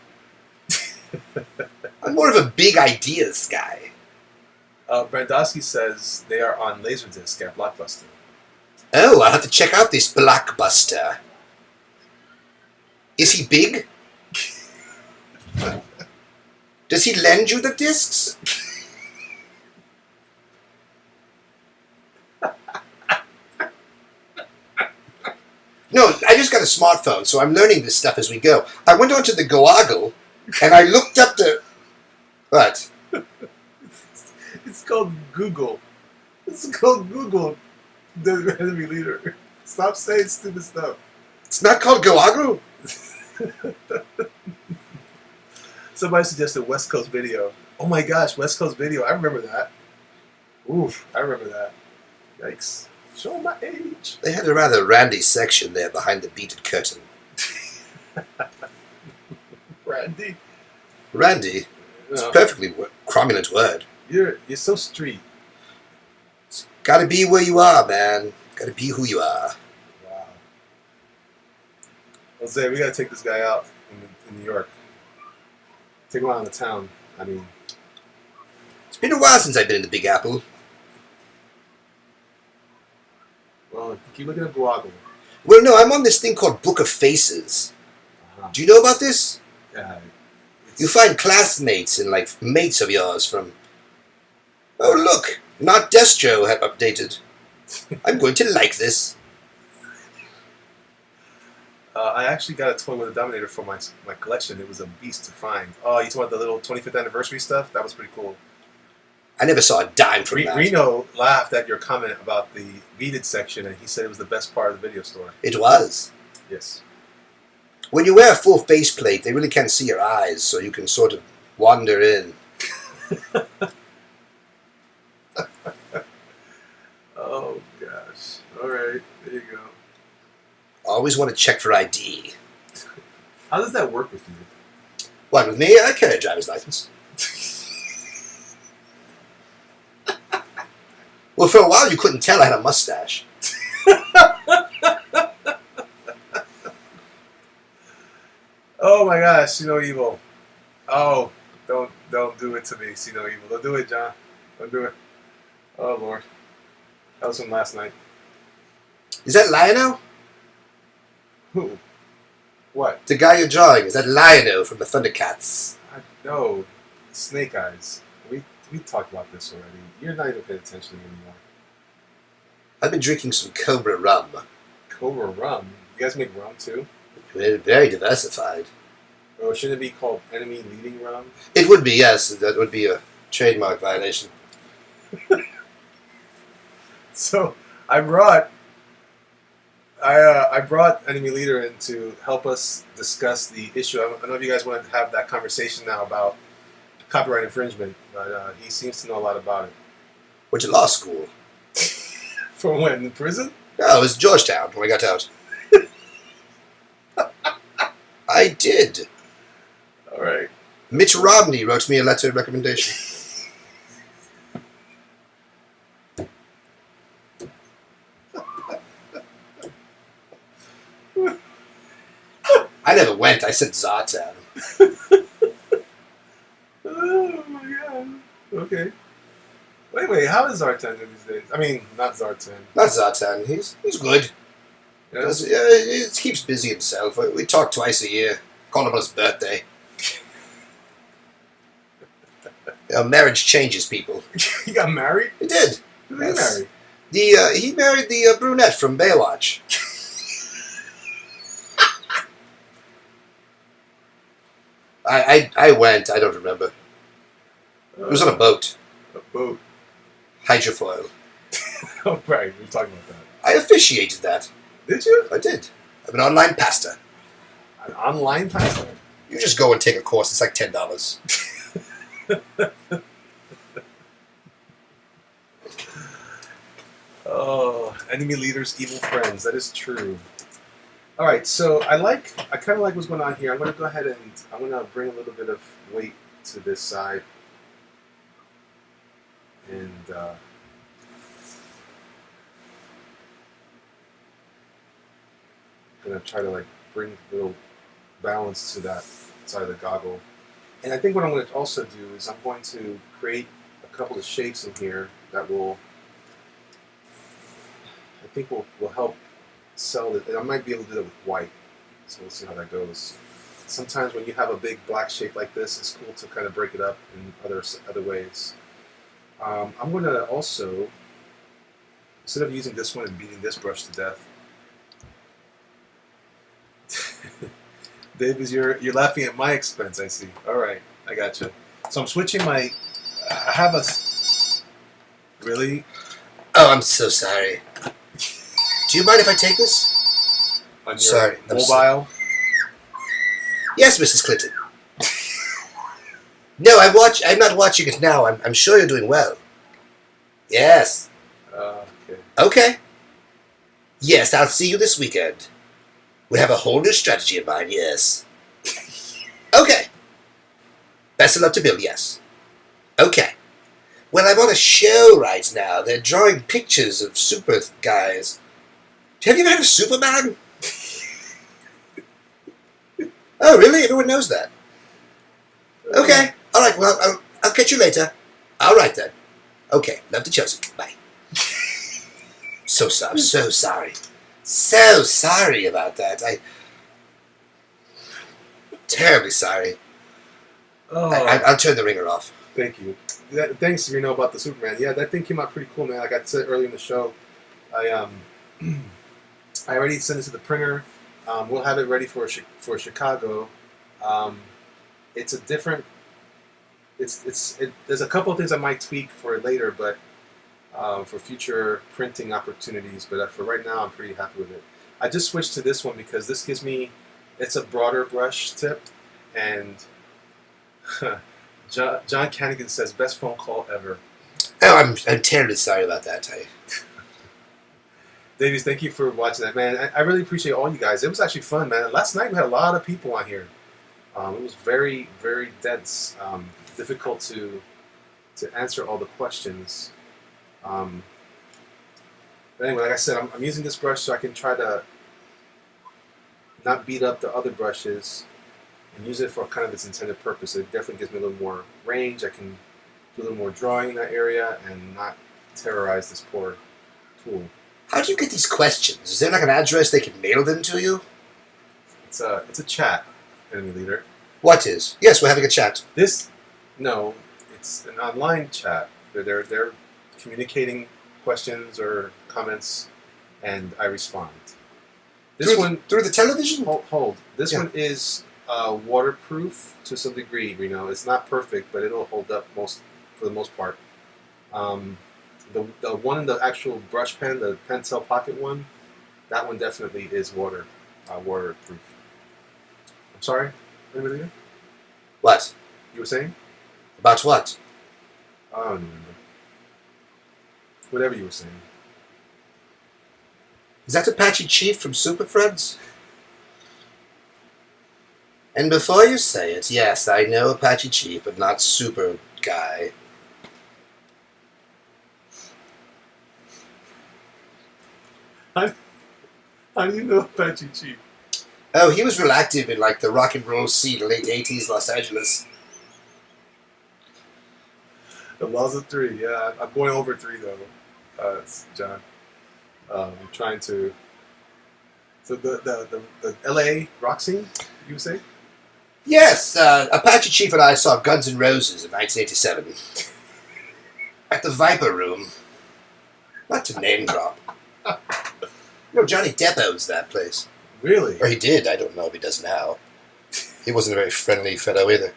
I'm more of a big ideas guy. Brandowski says they are on Laserdisc at Blockbuster. Oh, I'll have to check out this Blockbuster. Is he big? Does he lend you the discs? No, I just got a smartphone, so I'm learning this stuff as we go. I went onto the Googgle, and I looked up the... What? It's called Google. It's called Google, the Enemy Leader. Stop saying stupid stuff. It's not called Goagru. Somebody suggested West Coast Video. Oh my gosh, West Coast Video. I remember that. Oof, I remember that. Yikes. Showing my age. They had a rather randy section there behind the beaded curtain. Randy? Randy? It's No. a perfectly cromulent word. You're so street. Gotta be where you are, man. Gotta be who you are. Wow. Jose, we gotta take this guy out in New York. Take him out on the town. I mean, It's been a while since I've been in the Big Apple. well, keep looking at Guago. Well, no, I'm on this thing called Book of Faces. Uh-huh. Do you know about this? Yeah. You find classmates and, like, mates of yours from... Oh, look! Not Destro have updated. I'm going to like this. I actually got a toy with a Dominator for my collection. It was a beast to find. Oh, you talking about the little 25th anniversary stuff? That was pretty cool. I never saw a dime from that. Reno laughed at your comment about the beaded section, and he said it was the best part of the video store. It was. Yes. When you wear a full faceplate, they really can't see your eyes, so you can sort of wander in. Oh, gosh. All right. There you go. Always want to check for ID. How does that work with you? What, with me? I carry a driver's license. Well, for a while you couldn't tell I had a mustache. Oh my gosh, see no evil. Oh, don't do it to me, see no evil. Don't do it, John. Don't do it. Oh Lord. That was from last night. Is that Lionel? Who? What? The guy you're drawing, is that Lionel from the Thundercats? No. Snake Eyes. We talked about this already. You're not even paying attention anymore. I've been drinking some Cobra rum. Cobra rum. You guys make rum too? We're very diversified. Or shouldn't it be called enemy leading rum? It would be, yes. That would be a trademark violation. So I brought Enemy Leader in to help us discuss the issue. I don't know if you guys want to have that conversation now about copyright infringement, but he seems to know a lot about it. Went to law school. From when? In prison? No, it was Georgetown when I got out. I did. All right. Mitch Romney wrote me a letter of recommendation. I never went. I said Zartan. Oh my god. Okay. Wait. How is Zartan these days? I mean, not Zartan. Not Zartan. He's good. Yeah. He keeps busy himself. We talk twice a year. Call him on his birthday. Marriage changes people. He got married? He did. Who did Yes. he marry? He married the brunette from Baywatch. I went. I don't remember. It was on a boat. A boat. Hydrofoil. Oh, right. We were talking about that. I officiated that. Did you? I did. I'm an online pastor. An online pastor? You just go and take a course. It's like $10. Oh, enemy leaders, evil friends. That is true. All right, so I kind of like what's going on here. I'm going to go ahead and I'm going to bring a little bit of weight to this side, and I'm going to try to like bring a little balance to that side of the goggle. And I think what I'm going to also do is I'm going to create a couple of shapes in here that will, I think will help sell it. And I might be able to do that with white. So we'll see how that goes. Sometimes when you have a big black shape like this, it's cool to kind of break it up in other ways. I'm going to also, instead of using this one and beating this brush to death, Dave, you're laughing at my expense, I see. All right, I got you. So I'm switching my. I have a. Really? Oh, I'm so sorry. Do you mind if I take this? on your Sorry, mobile? Yes, Mrs. Clinton. No, I'm not watching it now. I'm sure you're doing well. Yes. Okay. Okay. Yes, I'll see you this weekend. We have a whole new strategy in mind, yes. Okay. Best of luck to Bill, yes. Okay. Well, I'm on a show right now. They're drawing pictures of super guys. Have you ever heard of Superman? Oh, really? Everyone knows that. Okay. All right, well, I'll catch you later. All right, then. Okay, love to Chelsea. Bye. So sorry. So sorry. So sorry about that. Terribly sorry. Oh, I'll turn the ringer off. thank you. Thanks, about the Superman. Yeah, that thing came out pretty cool, man. Like I said earlier in the show, I I already sent it to the printer. We'll have it ready for Chicago. It's a different. There's a couple of things I might tweak for it later, but for future printing opportunities. But for right now, I'm pretty happy with it. I just switched to this one because this gives me. It's a broader brush tip, and John Cannigan says best phone call ever. Oh, I'm terribly sorry about that. Davies, thank you for watching that, man. I really appreciate all you guys. It was actually fun, man. Last night we had a lot of people on here. It was very, very dense. Difficult to answer all the questions. But anyway, like I said, I'm using this brush so I can try to not beat up the other brushes and use it for kind of its intended purpose. It definitely gives me a little more range. I can do a little more drawing in that area and not terrorize this poor tool. How do you get these questions? Is there like an address they can mail them to you? It's a chat, enemy leader. What is? Yes, we're having a chat. No, it's an online chat. They're communicating questions or comments, and I respond. Through the television? Hold. This one is waterproof to some degree. It's not perfect, but it'll hold up for the most part. The one in the actual brush pen, the Pentel Pocket one, that one definitely is waterproof. I'm sorry, anybody there? What? You were saying? About what? I don't remember. Whatever you were saying. Is that Apache Chief from Super Friends? And before you say it, yes, I know Apache Chief, but not Super Guy. How do you know Apache Chief? Oh, he was real active in like the rock and roll scene, the late 80s Los Angeles. The laws of three. Yeah, I'm going over three though, John. I'm trying to. So the L.A. rock scene, you would say? Yes, Apache Chief and I saw Guns N' Roses in 1987 at the Viper Room. Not to name drop. Johnny Depp owns that place. Really? Or he did. I don't know if he does now. He wasn't a very friendly fellow either.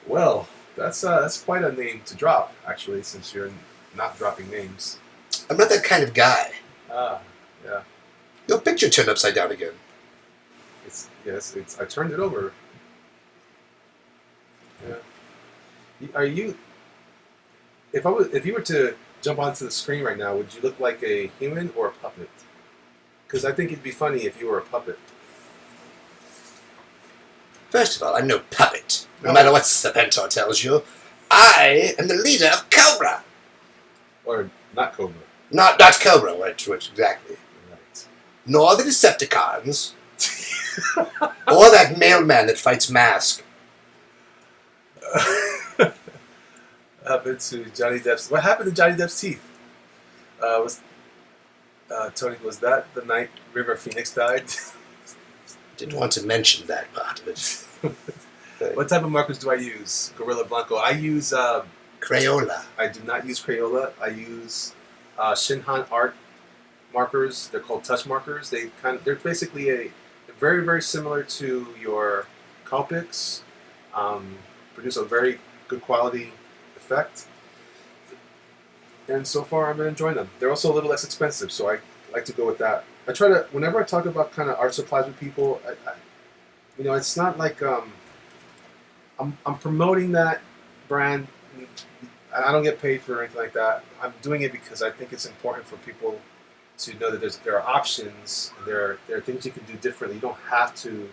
Well, that's quite a name to drop, actually, since you're not dropping names. I'm not that kind of guy. Ah, yeah. Your picture turned upside down again. I turned it over. Yeah. Are you? If you were to jump onto the screen right now, would you look like a human or a puppet? Because I think it'd be funny if you were a puppet. First of all, I'm no puppet. No matter what Serpentor tells you, I am the leader of Cobra. Or not Cobra. Not Cobra, which exactly. Right. Nor the Decepticons. Or that mailman that fights Mask. Happened to Johnny Depp's. What happened to Johnny Depp's teeth? Tony, was that the night River Phoenix died? Didn't want to mention that part of it. What type of markers do I use? Gorilla Blanco. I use Crayola. I do not use Crayola. I use Shinhan Art markers. They're called touch markers. They're basically very, very similar to your Copics. Produce a very good quality effect. And so far, I've been enjoying them. They're also a little less expensive, so I like to go with that. I try to, whenever I talk about kind of art supplies with people, it's not like I'm promoting that brand. I don't get paid for anything like that. I'm doing it because I think it's important for people to know that there are options. There are things you can do differently. You don't have to.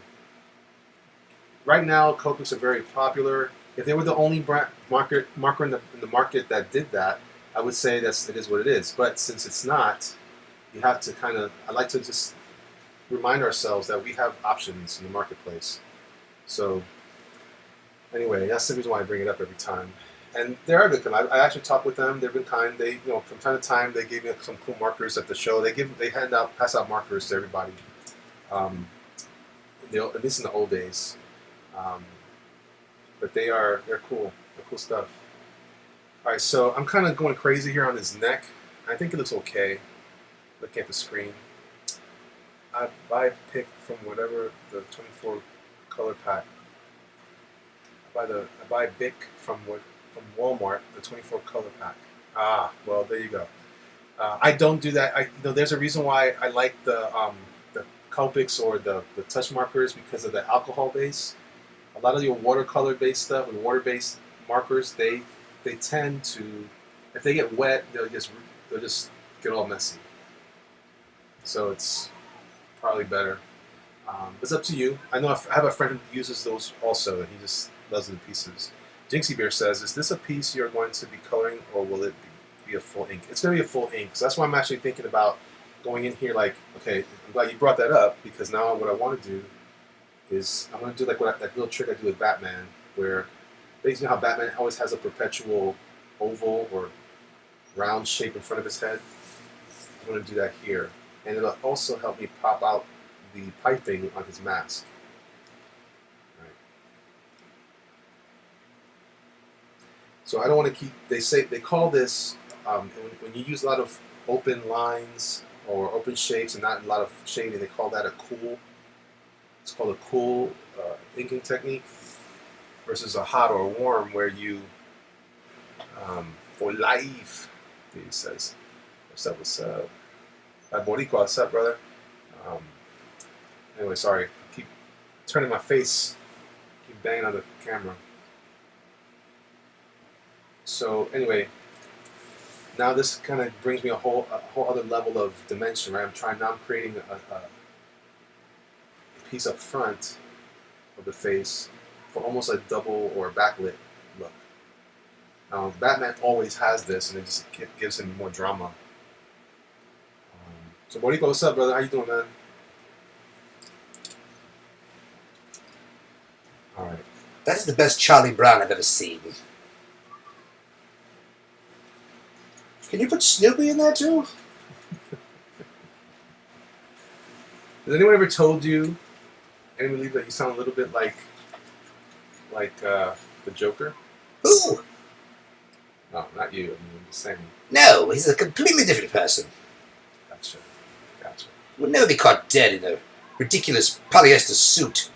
Right now, Copics are very popular. If they were the only marker in the market that did that, I would say it is what it is. But since it's not, you have to kind of. I like to just remind ourselves that we have options in the marketplace. So anyway, that's the reason why I bring it up every time. And they are good. I actually talked with them. They've been kind. They, from time to time, they gave me some cool markers at the show. They pass out markers to everybody. At least in the old days. But they're cool. They're cool stuff. All right, so I'm kind of going crazy here on his neck. I think it looks okay. Looking at the screen, I pick from whatever the 24 color pack. I buy Bic from Walmart, the 24 color pack. Ah, well, there you go. I don't do that. There's a reason why I like the Copics or the touch markers because of the alcohol base. A lot of your watercolor based stuff and water based markers, they tend to, if they get wet, they'll just get all messy. So it's probably better. It's up to you. I know I have a friend who uses those also, and he just loves them in pieces. Jinxie Bear says, "Is this a piece you're going to be coloring, or will it be a full ink?" It's going to be a full ink. So that's why I'm actually thinking about going in here. Like, okay, I'm glad you brought that up because now what I want to do is I'm going to do like that little trick I do with Batman, where basically how Batman always has a perpetual oval or round shape in front of his head. I'm going to do that here, and it'll also help me pop out the piping on his mask. Right. So I don't want to keep. They call this when you use a lot of open lines or open shapes and not a lot of shading. They call that a cool. It's called a cool inking technique versus a hot or a warm where you for life. He says, "What's up? What's up?" Hi, Boricua. What's up, brother? Anyway, sorry. I keep turning my face. Keep banging on the camera. So anyway, now this kind of brings me a whole other level of dimension, right? I'm creating a piece up front of the face for almost a double or backlit look. Batman always has this, and it just gives him more drama. So Boricua, what's up, brother? How you doing, man? All right. That is the best Charlie Brown I've ever seen. Can you put Snoopy in there too? Has anyone ever told you, anyone that you sound a little bit like the Joker? Who? No, not you. I mean, I'm just saying. No, he's a completely different person. Gotcha. Would never be caught dead in a ridiculous polyester suit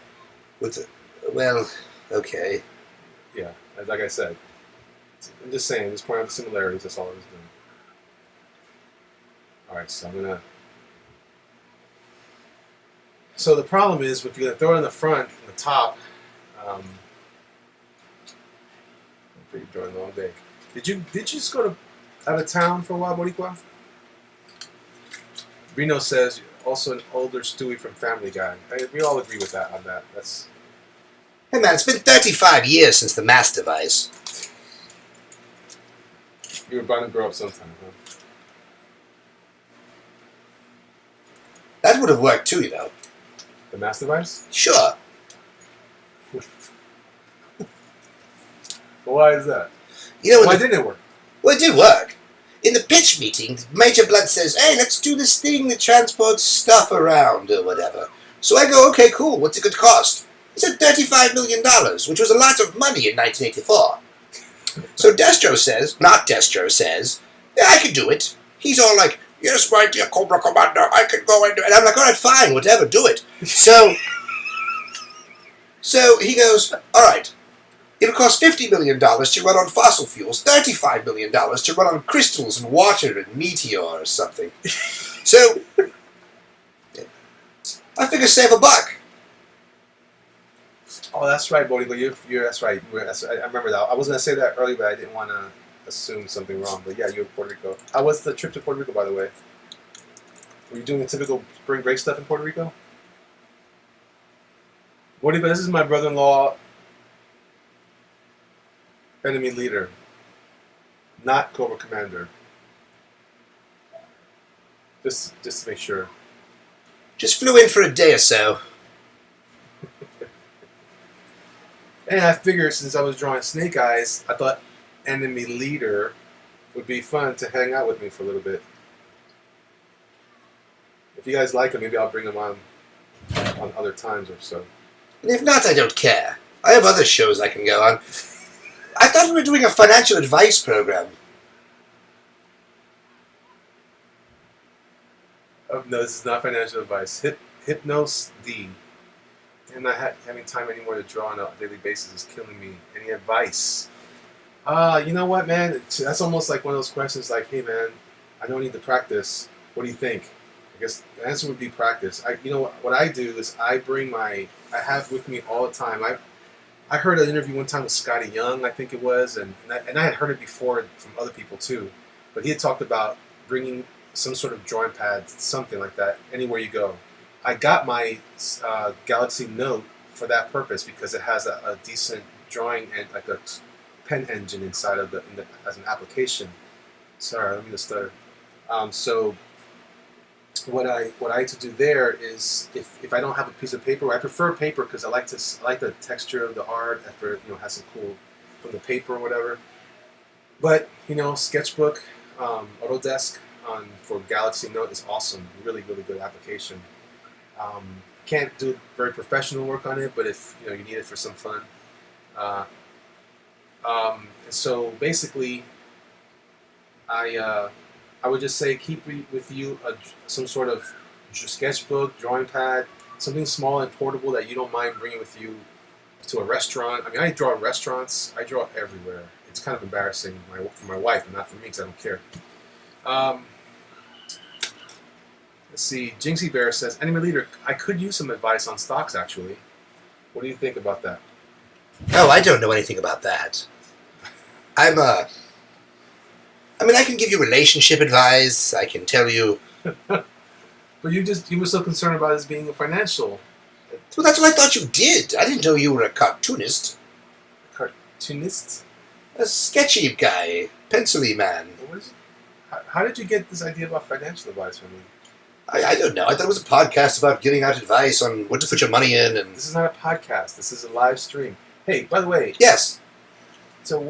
with, well, okay. Yeah, like I said, I'm just saying, just pointing out the similarities. That's all I was doing. All right, so I'm gonna. So the problem is, if you're gonna throw it in the front, in the top. I'm pretty during a long day. Did you just go out of town for a while, Boricua? Reno says also an older Stewie from Family Guy. We all agree with that on that. That's. Hey man, it's been 35 years since the mass device. You were bound to grow up sometime, huh? That would have worked too, you know. The mass device? Sure. Well, why is that? You know, why didn't it work? Well, it did work. In the pitch meeting, Major Blood says, "Hey, let's do this thing that transports stuff around or whatever." So I go, "Okay, cool. What's it going to cost?" He said $35 million, which was a lot of money in 1984. So Destro says, "Yeah, I can do it." He's all like, "Yes, my dear Cobra Commander, I can go and do it." And I'm like, "All right, fine, whatever, do it." So he goes, "All right. It'll cost $50 million to run on fossil fuels, $35 million to run on crystals and water and meteor or something." So I figure save $1. Oh, that's right, Bodie. But you're that's right. I remember that. I was gonna say that earlier, but I didn't want to assume something wrong. But yeah, you're Puerto Rico. How was the trip to Puerto Rico, by the way? Were you doing the typical spring break stuff in Puerto Rico? Bodie, but this is my brother-in-law, enemy leader, not Cobra Commander. Just to make sure. Just flew in for a day or so. And I figured since I was drawing Snake Eyes, I thought enemy leader would be fun to hang out with me for a little bit. If you guys like him, maybe I'll bring him on other times or so. And if not, I don't care. I have other shows I can go on. I thought we were doing a financial advice program. Oh, no, this is not financial advice. Hypnos D. And not having time anymore to draw on a daily basis is killing me. Any advice? You know what, man? That's almost like one of those questions like, hey, man, I don't need to practice. What do you think? I guess the answer would be practice. You know what I do is I have with me all the time. I heard an interview one time with Scotty Young, I think it was, and I had heard it before from other people too. But he had talked about bringing some sort of drawing pad, something like that, anywhere you go. I got my Galaxy Note for that purpose because it has a decent drawing and like a pen engine inside of as an application. Sorry, let me just stutter. So what I like to do there is if I don't have a piece of paper, I prefer paper because I like the texture of the art after has some cool from the paper or whatever. But Sketchbook, Autodesk for Galaxy Note is awesome. Really, really good application. Can't do very professional work on it, but if you need it for some fun. So basically, I would just say keep with you some sort of sketchbook, drawing pad, something small and portable that you don't mind bringing with you to a restaurant. I mean, I draw in restaurants. I draw everywhere. It's kind of embarrassing for my wife, and not for me because I don't care. Let's see. Jinxie Bear says, Enemy Leader, I could use some advice on stocks, actually. What do you think about that? Oh, I don't know anything about that. I can give you relationship advice. I can tell you. But you were so concerned about this being a financial. Well, that's what I thought you did. I didn't know you were a cartoonist. Cartoonist? A sketchy guy. Pencil-y man. How did you get this idea about financial advice from me? I don't know. I thought it was a podcast about giving out advice on what to put your money in. And this is not a podcast. This is a live stream. Hey, by the way. Yes. So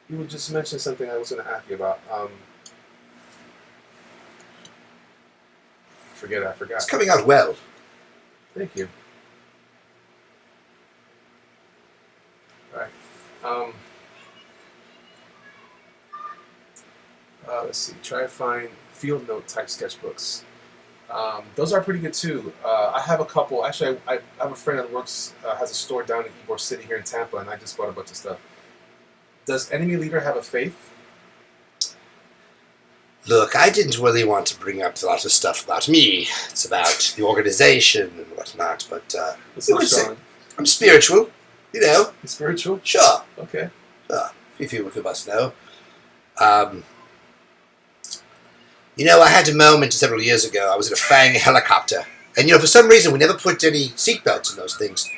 you would just mention something I was going to ask you about. I forgot. It's coming out well. Thank you. All right. Let's see. Try to find field note type sketchbooks. Those are pretty good too. I have a couple. Actually, I have a friend that works has a store down in Ybor City here in Tampa, and I just bought a bunch of stuff. Does Enemy Leader have a faith? Look, I didn't really want to bring up a lot of stuff about me. It's about the organization and whatnot, but you could say I'm spiritual. You're spiritual? Sure. Okay. If you must know. I had a moment several years ago. I was in a Fang helicopter. And, for some reason, we never put any seatbelts in those things.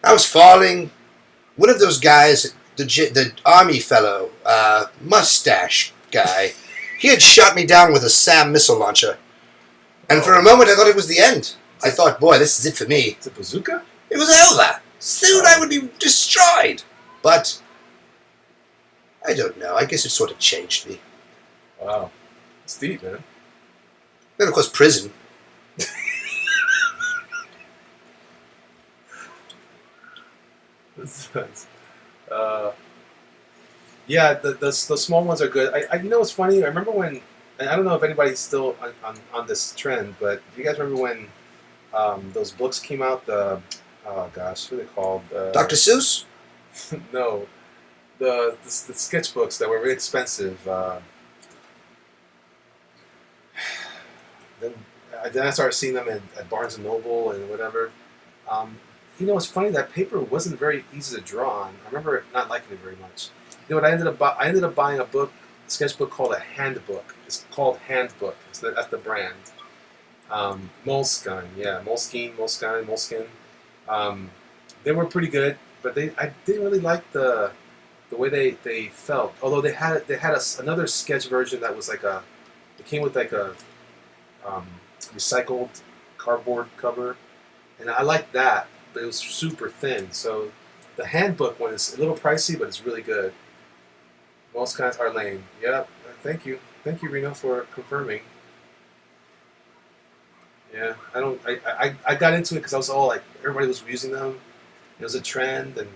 I was falling. One of those guys, the army fellow, mustache guy, he had shot me down with a SAM missile launcher. And for a moment, I thought it was the end. I thought, boy, this is it for me. It's a bazooka? It was over. Soon I would be destroyed. But I don't know. I guess it sort of changed me. Wow. It's deep, man. Then, of course, prison. Yeah, the small ones are good. I it's funny. I remember when, and I don't know if anybody's still on this trend, but do you guys remember when those books came out? Oh gosh, what are they called? Dr. Seuss? No, the sketchbooks that were really expensive. Then I then I started seeing them at Barnes and Noble and whatever. You know, it's funny that paper wasn't very easy to draw on. I remember not liking it very much. You know what? I ended up buying a sketchbook called a Handbook. It's called Handbook. That's the brand. Moleskine, yeah, Moleskine. They were pretty good, but I didn't really like the way they felt. Although they had another sketch version that was it came with like a recycled cardboard cover, and I liked that, but it was super thin. So the Handbook one is a little pricey, but it's really good. Most kinds are lame. Yep. Thank you, Reno, for confirming. Yeah, I don't. I got into it because I was all like, everybody was using them. It was a trend, and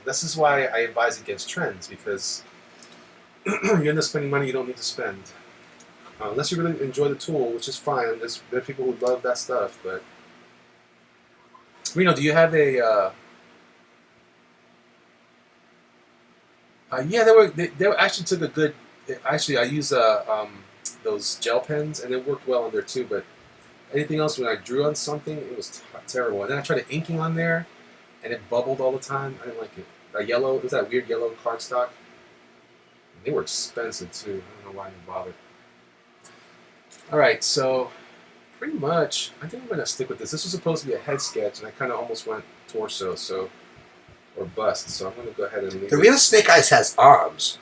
this is why I advise against trends, because you end up spending money you don't need to spend. Unless you really enjoy the tool, which is fine. There are people who love that stuff, but Reno, do you have a? Yeah, they actually took a good. Actually, I use those gel pens, and it worked well on there too. But anything else, when I drew on something, it was terrible. And then I tried inking on there, and it bubbled all the time. I didn't like it. It was that weird yellow cardstock. They were expensive too. I don't know why I didn't bother. All right, so pretty much, I think I'm gonna stick with this. This was supposed to be a head sketch, and I kind of almost went torso, or bust. So I'm gonna go ahead and leave The real Snake Eyes has arms.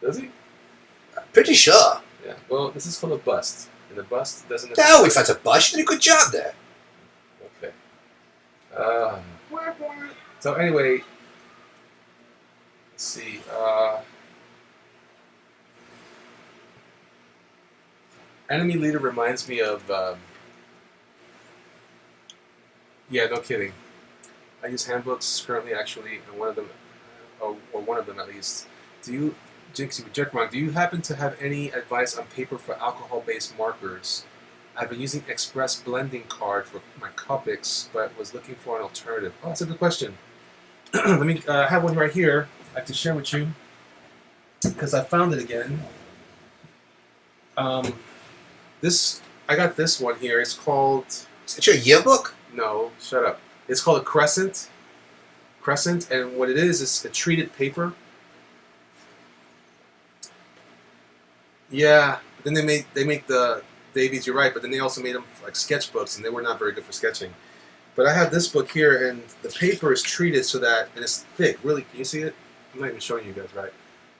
Does he? I'm pretty sure. Yeah. Well, this is called a bust, and the bust doesn't. No, it's not a bust. You did a good job there. Okay. So anyway, let's see. Enemy Leader reminds me of. Yeah, no kidding. I use handbooks currently, actually, and one of them, or one of them at least. JrkMonger, do you happen to have any advice on paper for alcohol-based markers? I've been using Express Blending Card for my Copics, but was looking for an alternative. Oh, that's a good question. Let me have one right here. I have to share with you because I found it again. I got this one here. It's called. Is it your yearbook? No, shut up. It's called a Crescent. And what it is a treated paper. Yeah, but then they make the Davies. You're right, but then they also made them like sketchbooks, and they were not very good for sketching. But I have this book here, and the paper is treated so that, and it's thick. Really, can you see it? I'm not even showing you guys right.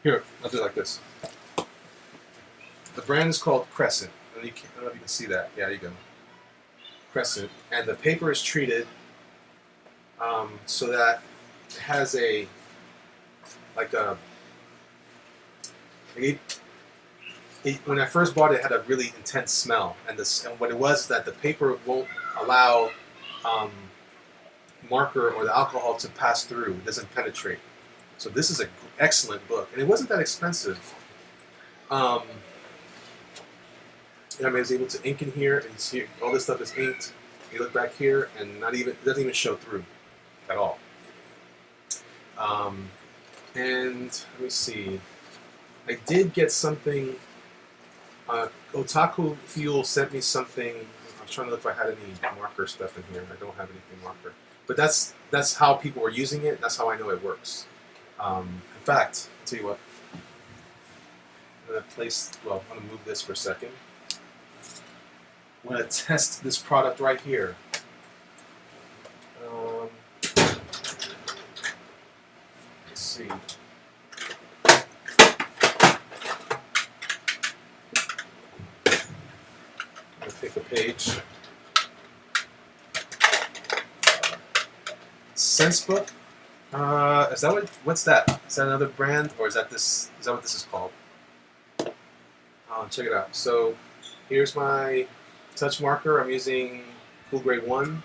Here, I'll do it like this. The brand is called Crescent. I don't know if you can see that. Yeah, there you go. Crescent, and the paper is treated so that it has when I first bought it, it had a really intense smell, and what it was is that the paper won't allow marker or the alcohol to pass through. It doesn't penetrate. So this is an excellent book, and it wasn't that expensive. I was able to ink in here, and you see all this stuff is inked. You look back here, and it doesn't even show through at all. And let me see. I did get something. Otaku Fuel sent me something. I'm trying to look if I had any marker stuff in here. I don't have anything marker, but that's how people were using it. That's how I know it works. In fact, I'll tell you what. I'm gonna move this for a second. I'm going to test this product right here. Let's see. I'm going to pick a page. SenseBook. Is that what's that? Is that another brand, or is that this? Is that what this is called? Check it out. So here's my touch marker. I'm using Cool Grade 1.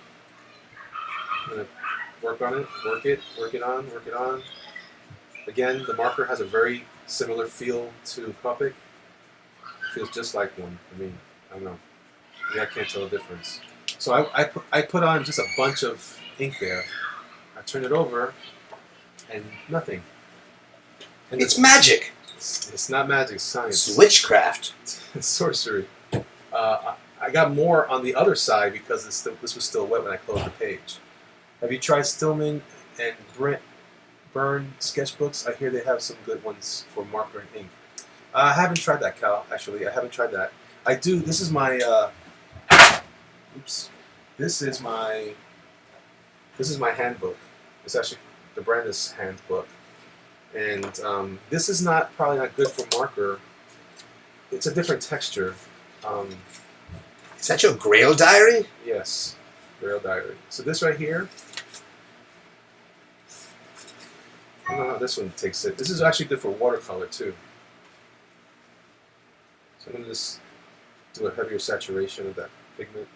I'm going to work on it, work it on. Again, the marker has a very similar feel to Copic. It feels just like one for me. I don't know. Maybe I can't tell the difference. So I put on just a bunch of ink there. I turn it over, and nothing. And it's magic. It's not magic, it's science. It's witchcraft. It's sorcery. I got more on the other side because this was still wet when I closed the page. Have you tried Stillman and Brent Byrne sketchbooks? I hear they have some good ones for marker and ink. I haven't tried that, Cal. Actually, I haven't tried that. I do. This is my. Oops. This is my handbook. It's actually the Brandis handbook, and this is probably not good for marker. It's a different texture. Is that your Grail diary? Yes, Grail diary. So this right here. I don't know how this one takes it. This is actually good for watercolor too. So I'm going to just do a heavier saturation of that pigment.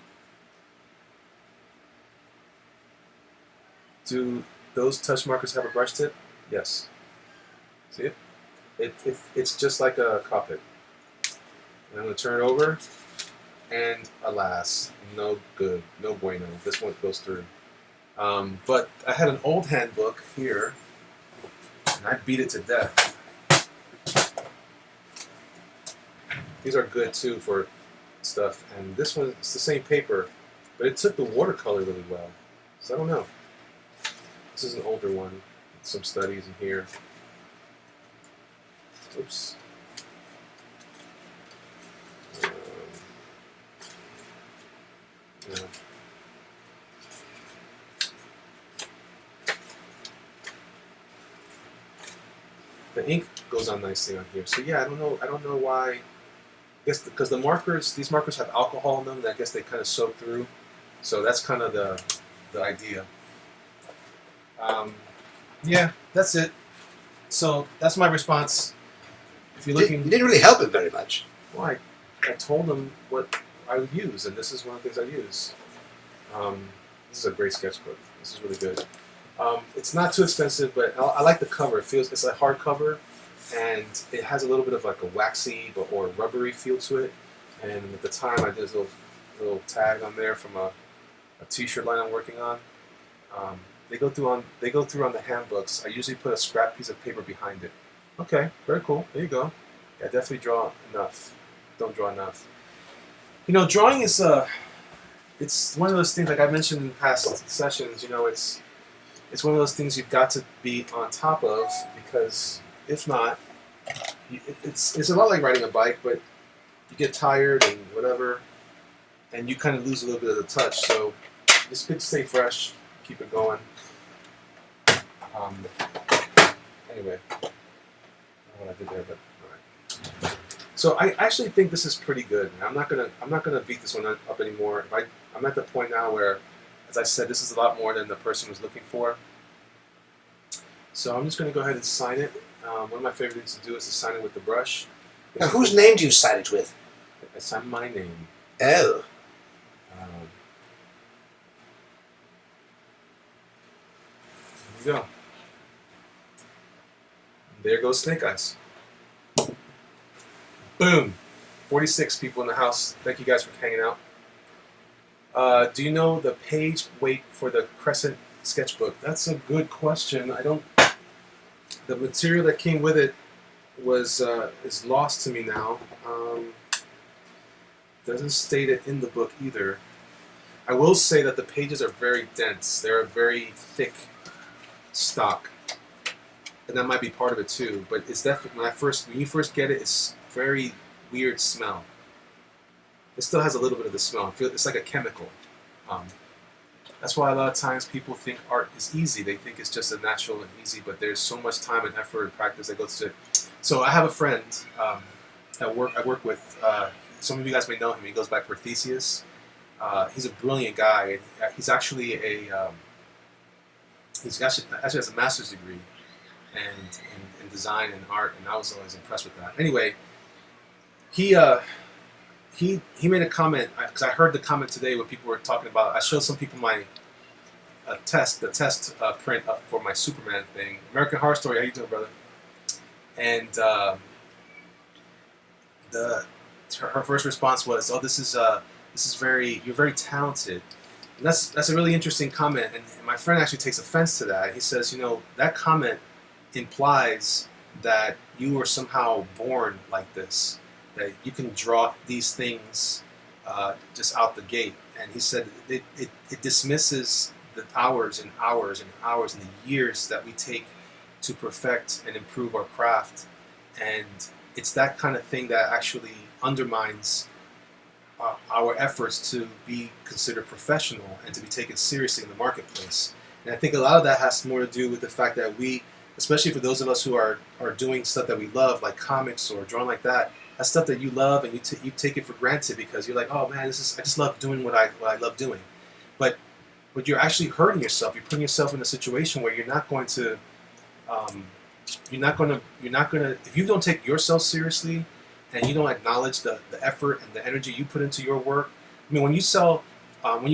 Do those touch markers have a brush tip? Yes. See it? It's just like a cockpit. And I'm going to turn it over, and alas, no good, no bueno. This one goes through. But I had an old handbook here, and I beat it to death. These are good too for stuff, and this one, it's the same paper, but it took the watercolor really well. So I don't know. This is an older one. Some studies in here. Oops. Yeah. The ink goes on nicely on here. So yeah, I don't know why. I guess because these markers have alcohol in them, and I guess they kind of soak through. So that's kind of the idea. Yeah, that's it. So that's my response. If you're looking, You didn't really help it very much. well, I told them what I would use, and this is one of the things I use. This is a great sketchbook. This is really good. It's not too expensive, but I like the cover. It's a hard cover, and it has a little bit of like a waxy or rubbery feel to it. And at the time, I did this little tag on there from a T-shirt line I'm working on. They go through on the handbooks. I usually put a scrap piece of paper behind it. Okay, very cool. There you go. Yeah, definitely draw enough. Don't draw enough. You know, drawing is it's one of those things like I mentioned in past sessions. You know, it's one of those things you've got to be on top of, because if not, it's a lot like riding a bike, but you get tired and whatever, and you kind of lose a little bit of the touch. So it's good to stay fresh, keep it going. Anyway, I don't know what I did there, but all right. So I actually think this is pretty good. I'm not gonna beat this one up anymore. I'm at the point now where, as I said, this is a lot more than the person was looking for. So I'm just gonna go ahead and sign it. One of my favorite things to do is to sign it with the brush. Now, whose name do you sign it with? I sign my name. Oh. There you go. There goes Snake Eyes. Boom. 46 people in the house. Thank you guys for hanging out. Do you know the page weight for the Crescent sketchbook? That's a good question. The material that came with it is lost to me now. Doesn't state it in the book either. I will say that the pages are very dense. They're a very thick stock, and that might be part of it too. But it's definitely when you first get it, it's very weird smell. It still has a little bit of the smell. It's like a chemical. That's why a lot of times people think art is easy. They think it's just a natural and easy, but there's so much time and effort and practice that goes to it. So I have a friend at work. I work with. Some of you guys may know him. He goes by Perthesius. He's a brilliant guy. He's actually he actually has a master's degree in design and art, and I was always impressed with that. Anyway, he made a comment, because I heard the comment today when people were talking about. I showed some people my the test print up for my Superman thing. American Horror Story. How you doing, brother? And her first response was, "Oh, this is you're very talented." And that's a really interesting comment, and my friend actually takes offense to that. He says, that comment implies that you were somehow born like this, that you can draw these things just out the gate. And he said it dismisses the hours and hours and hours and the years that we take to perfect and improve our craft. And it's that kind of thing that actually undermines our efforts to be considered professional and to be taken seriously in the marketplace. And I think a lot of that has more to do with the fact that we, especially for those of us who are doing stuff that we love, like comics or drawing like that, that's stuff that you love and you take it for granted because you're like, oh man, I just love doing what I love doing. But you're actually hurting yourself. You're putting yourself in a situation where you're not going to, if you don't take yourself seriously and you don't acknowledge the effort and the energy you put into your work. I mean, when you sell, when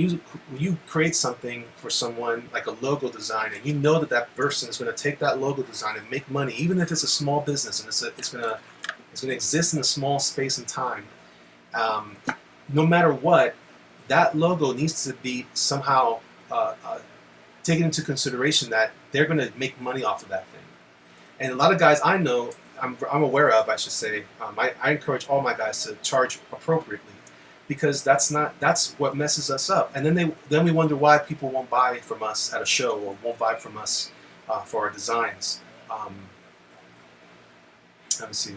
you create something for someone like a logo design, and you know that that person is going to take that logo design and make money, even if it's a small business and it's going to exist in a small space and time. No matter what, that logo needs to be somehow taken into consideration that they're going to make money off of that thing. And a lot of guys I know, I'm aware of, I should say, I encourage all my guys to charge appropriately, because that's what messes us up. And then we wonder why people won't buy from us at a show or won't buy from us for our designs. I haven't seen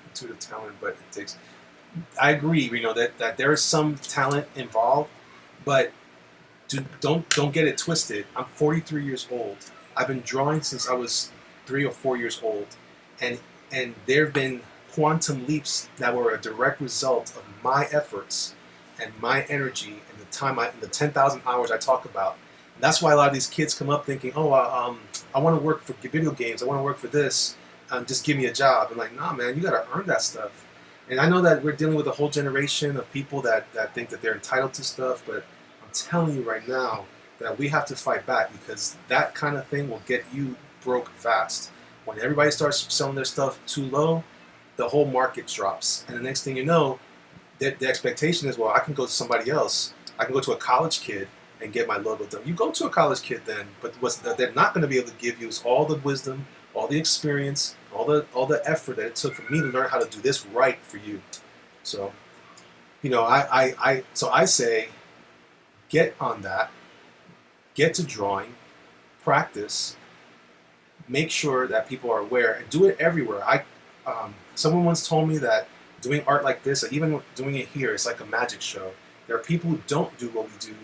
intuitive talent, but it takes. I agree, that there is some talent involved, but don't get it twisted. I'm 43 years old. I've been drawing since I was 3 or 4 years old, and there have been quantum leaps that were a direct result of my efforts and my energy and the time, the 10,000 hours I talk about. And that's why a lot of these kids come up thinking, oh, I want to work for video games. I want to work for this. Just give me a job. And like, nah, man, you got to earn that stuff. And I know that we're dealing with a whole generation of people that think that they're entitled to stuff, but I'm telling you right now that we have to fight back, because that kind of thing will get you broke fast. When everybody starts selling their stuff too low, the whole market drops. And the next thing you know, the expectation is, well, I can go to somebody else. I can go to a college kid and get my logo done. You go to a college kid then, but what they're not going to be able to give you is all the wisdom, all the experience, all the effort that it took for me to learn how to do this right for you. So, I say, get on that, get to drawing, practice, make sure that people are aware, and do it everywhere. Someone once told me that doing art like this, or even doing it here, is like a magic show. There are people who don't do what we do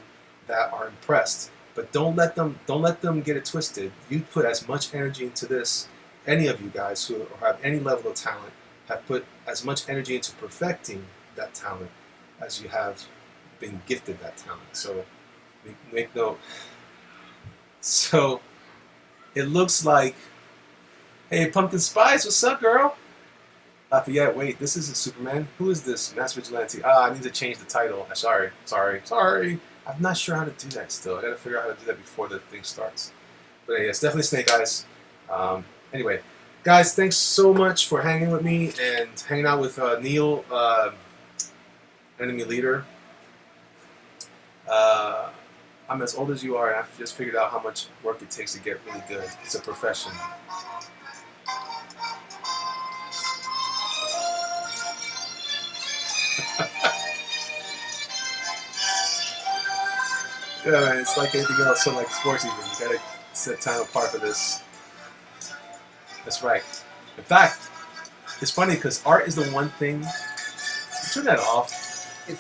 that are impressed, but don't let them get it twisted. You put as much energy into this. Any of you guys who have any level of talent have put as much energy into perfecting that talent as you have been gifted that talent. So make note. So it looks like, hey, Pumpkin Spice, what's up, girl? Lafayette, wait, this isn't Superman. Who is this? Mass Vigilante. I need to change the title. Sorry. I'm not sure how to do that still. I gotta figure out how to do that before the thing starts. But yeah, it's definitely Snake Eyes. Anyway, guys, thanks so much for hanging with me and hanging out with Neil, Enemy Leader. I'm as old as you are, and I've just figured out how much work it takes to get really good. It's a profession. Yeah, man, it's like anything else, so like sports even. You gotta set time apart for this. That's right. In fact, it's funny because art is the one thing. Turn that off.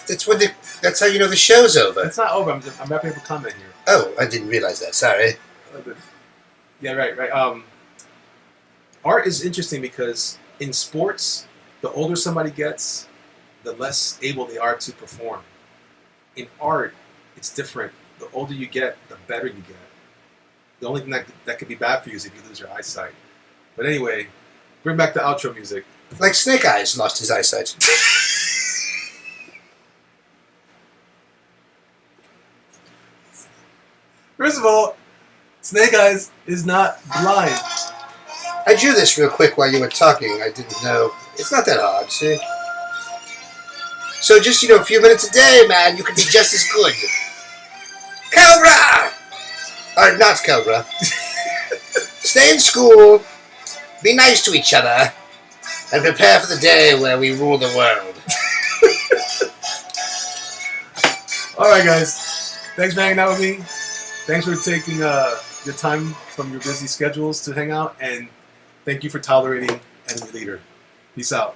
That's how you know the show's over. It's not over. I'm wrapping up a comment here. Oh, I didn't realize that. Sorry. Yeah, right. Art is interesting because in sports, the older somebody gets, the less able they are to perform. In art, it's different. The older you get, the better you get. The only thing that could be bad for you is if you lose your eyesight. But anyway, bring back the outro music. Like Snake Eyes lost his eyesight. First of all, Snake Eyes is not blind. I drew this real quick while you were talking. I didn't know. It's not that hard, see? So just, a few minutes a day, man, you can be just as good. Cobra! Or not Cobra. Stay in school. be nice to each other, and prepare for the day where we rule the world. All right, guys. Thanks for hanging out with me. Thanks for taking your time from your busy schedules to hang out, and thank you for tolerating Enemy Leader. Peace out.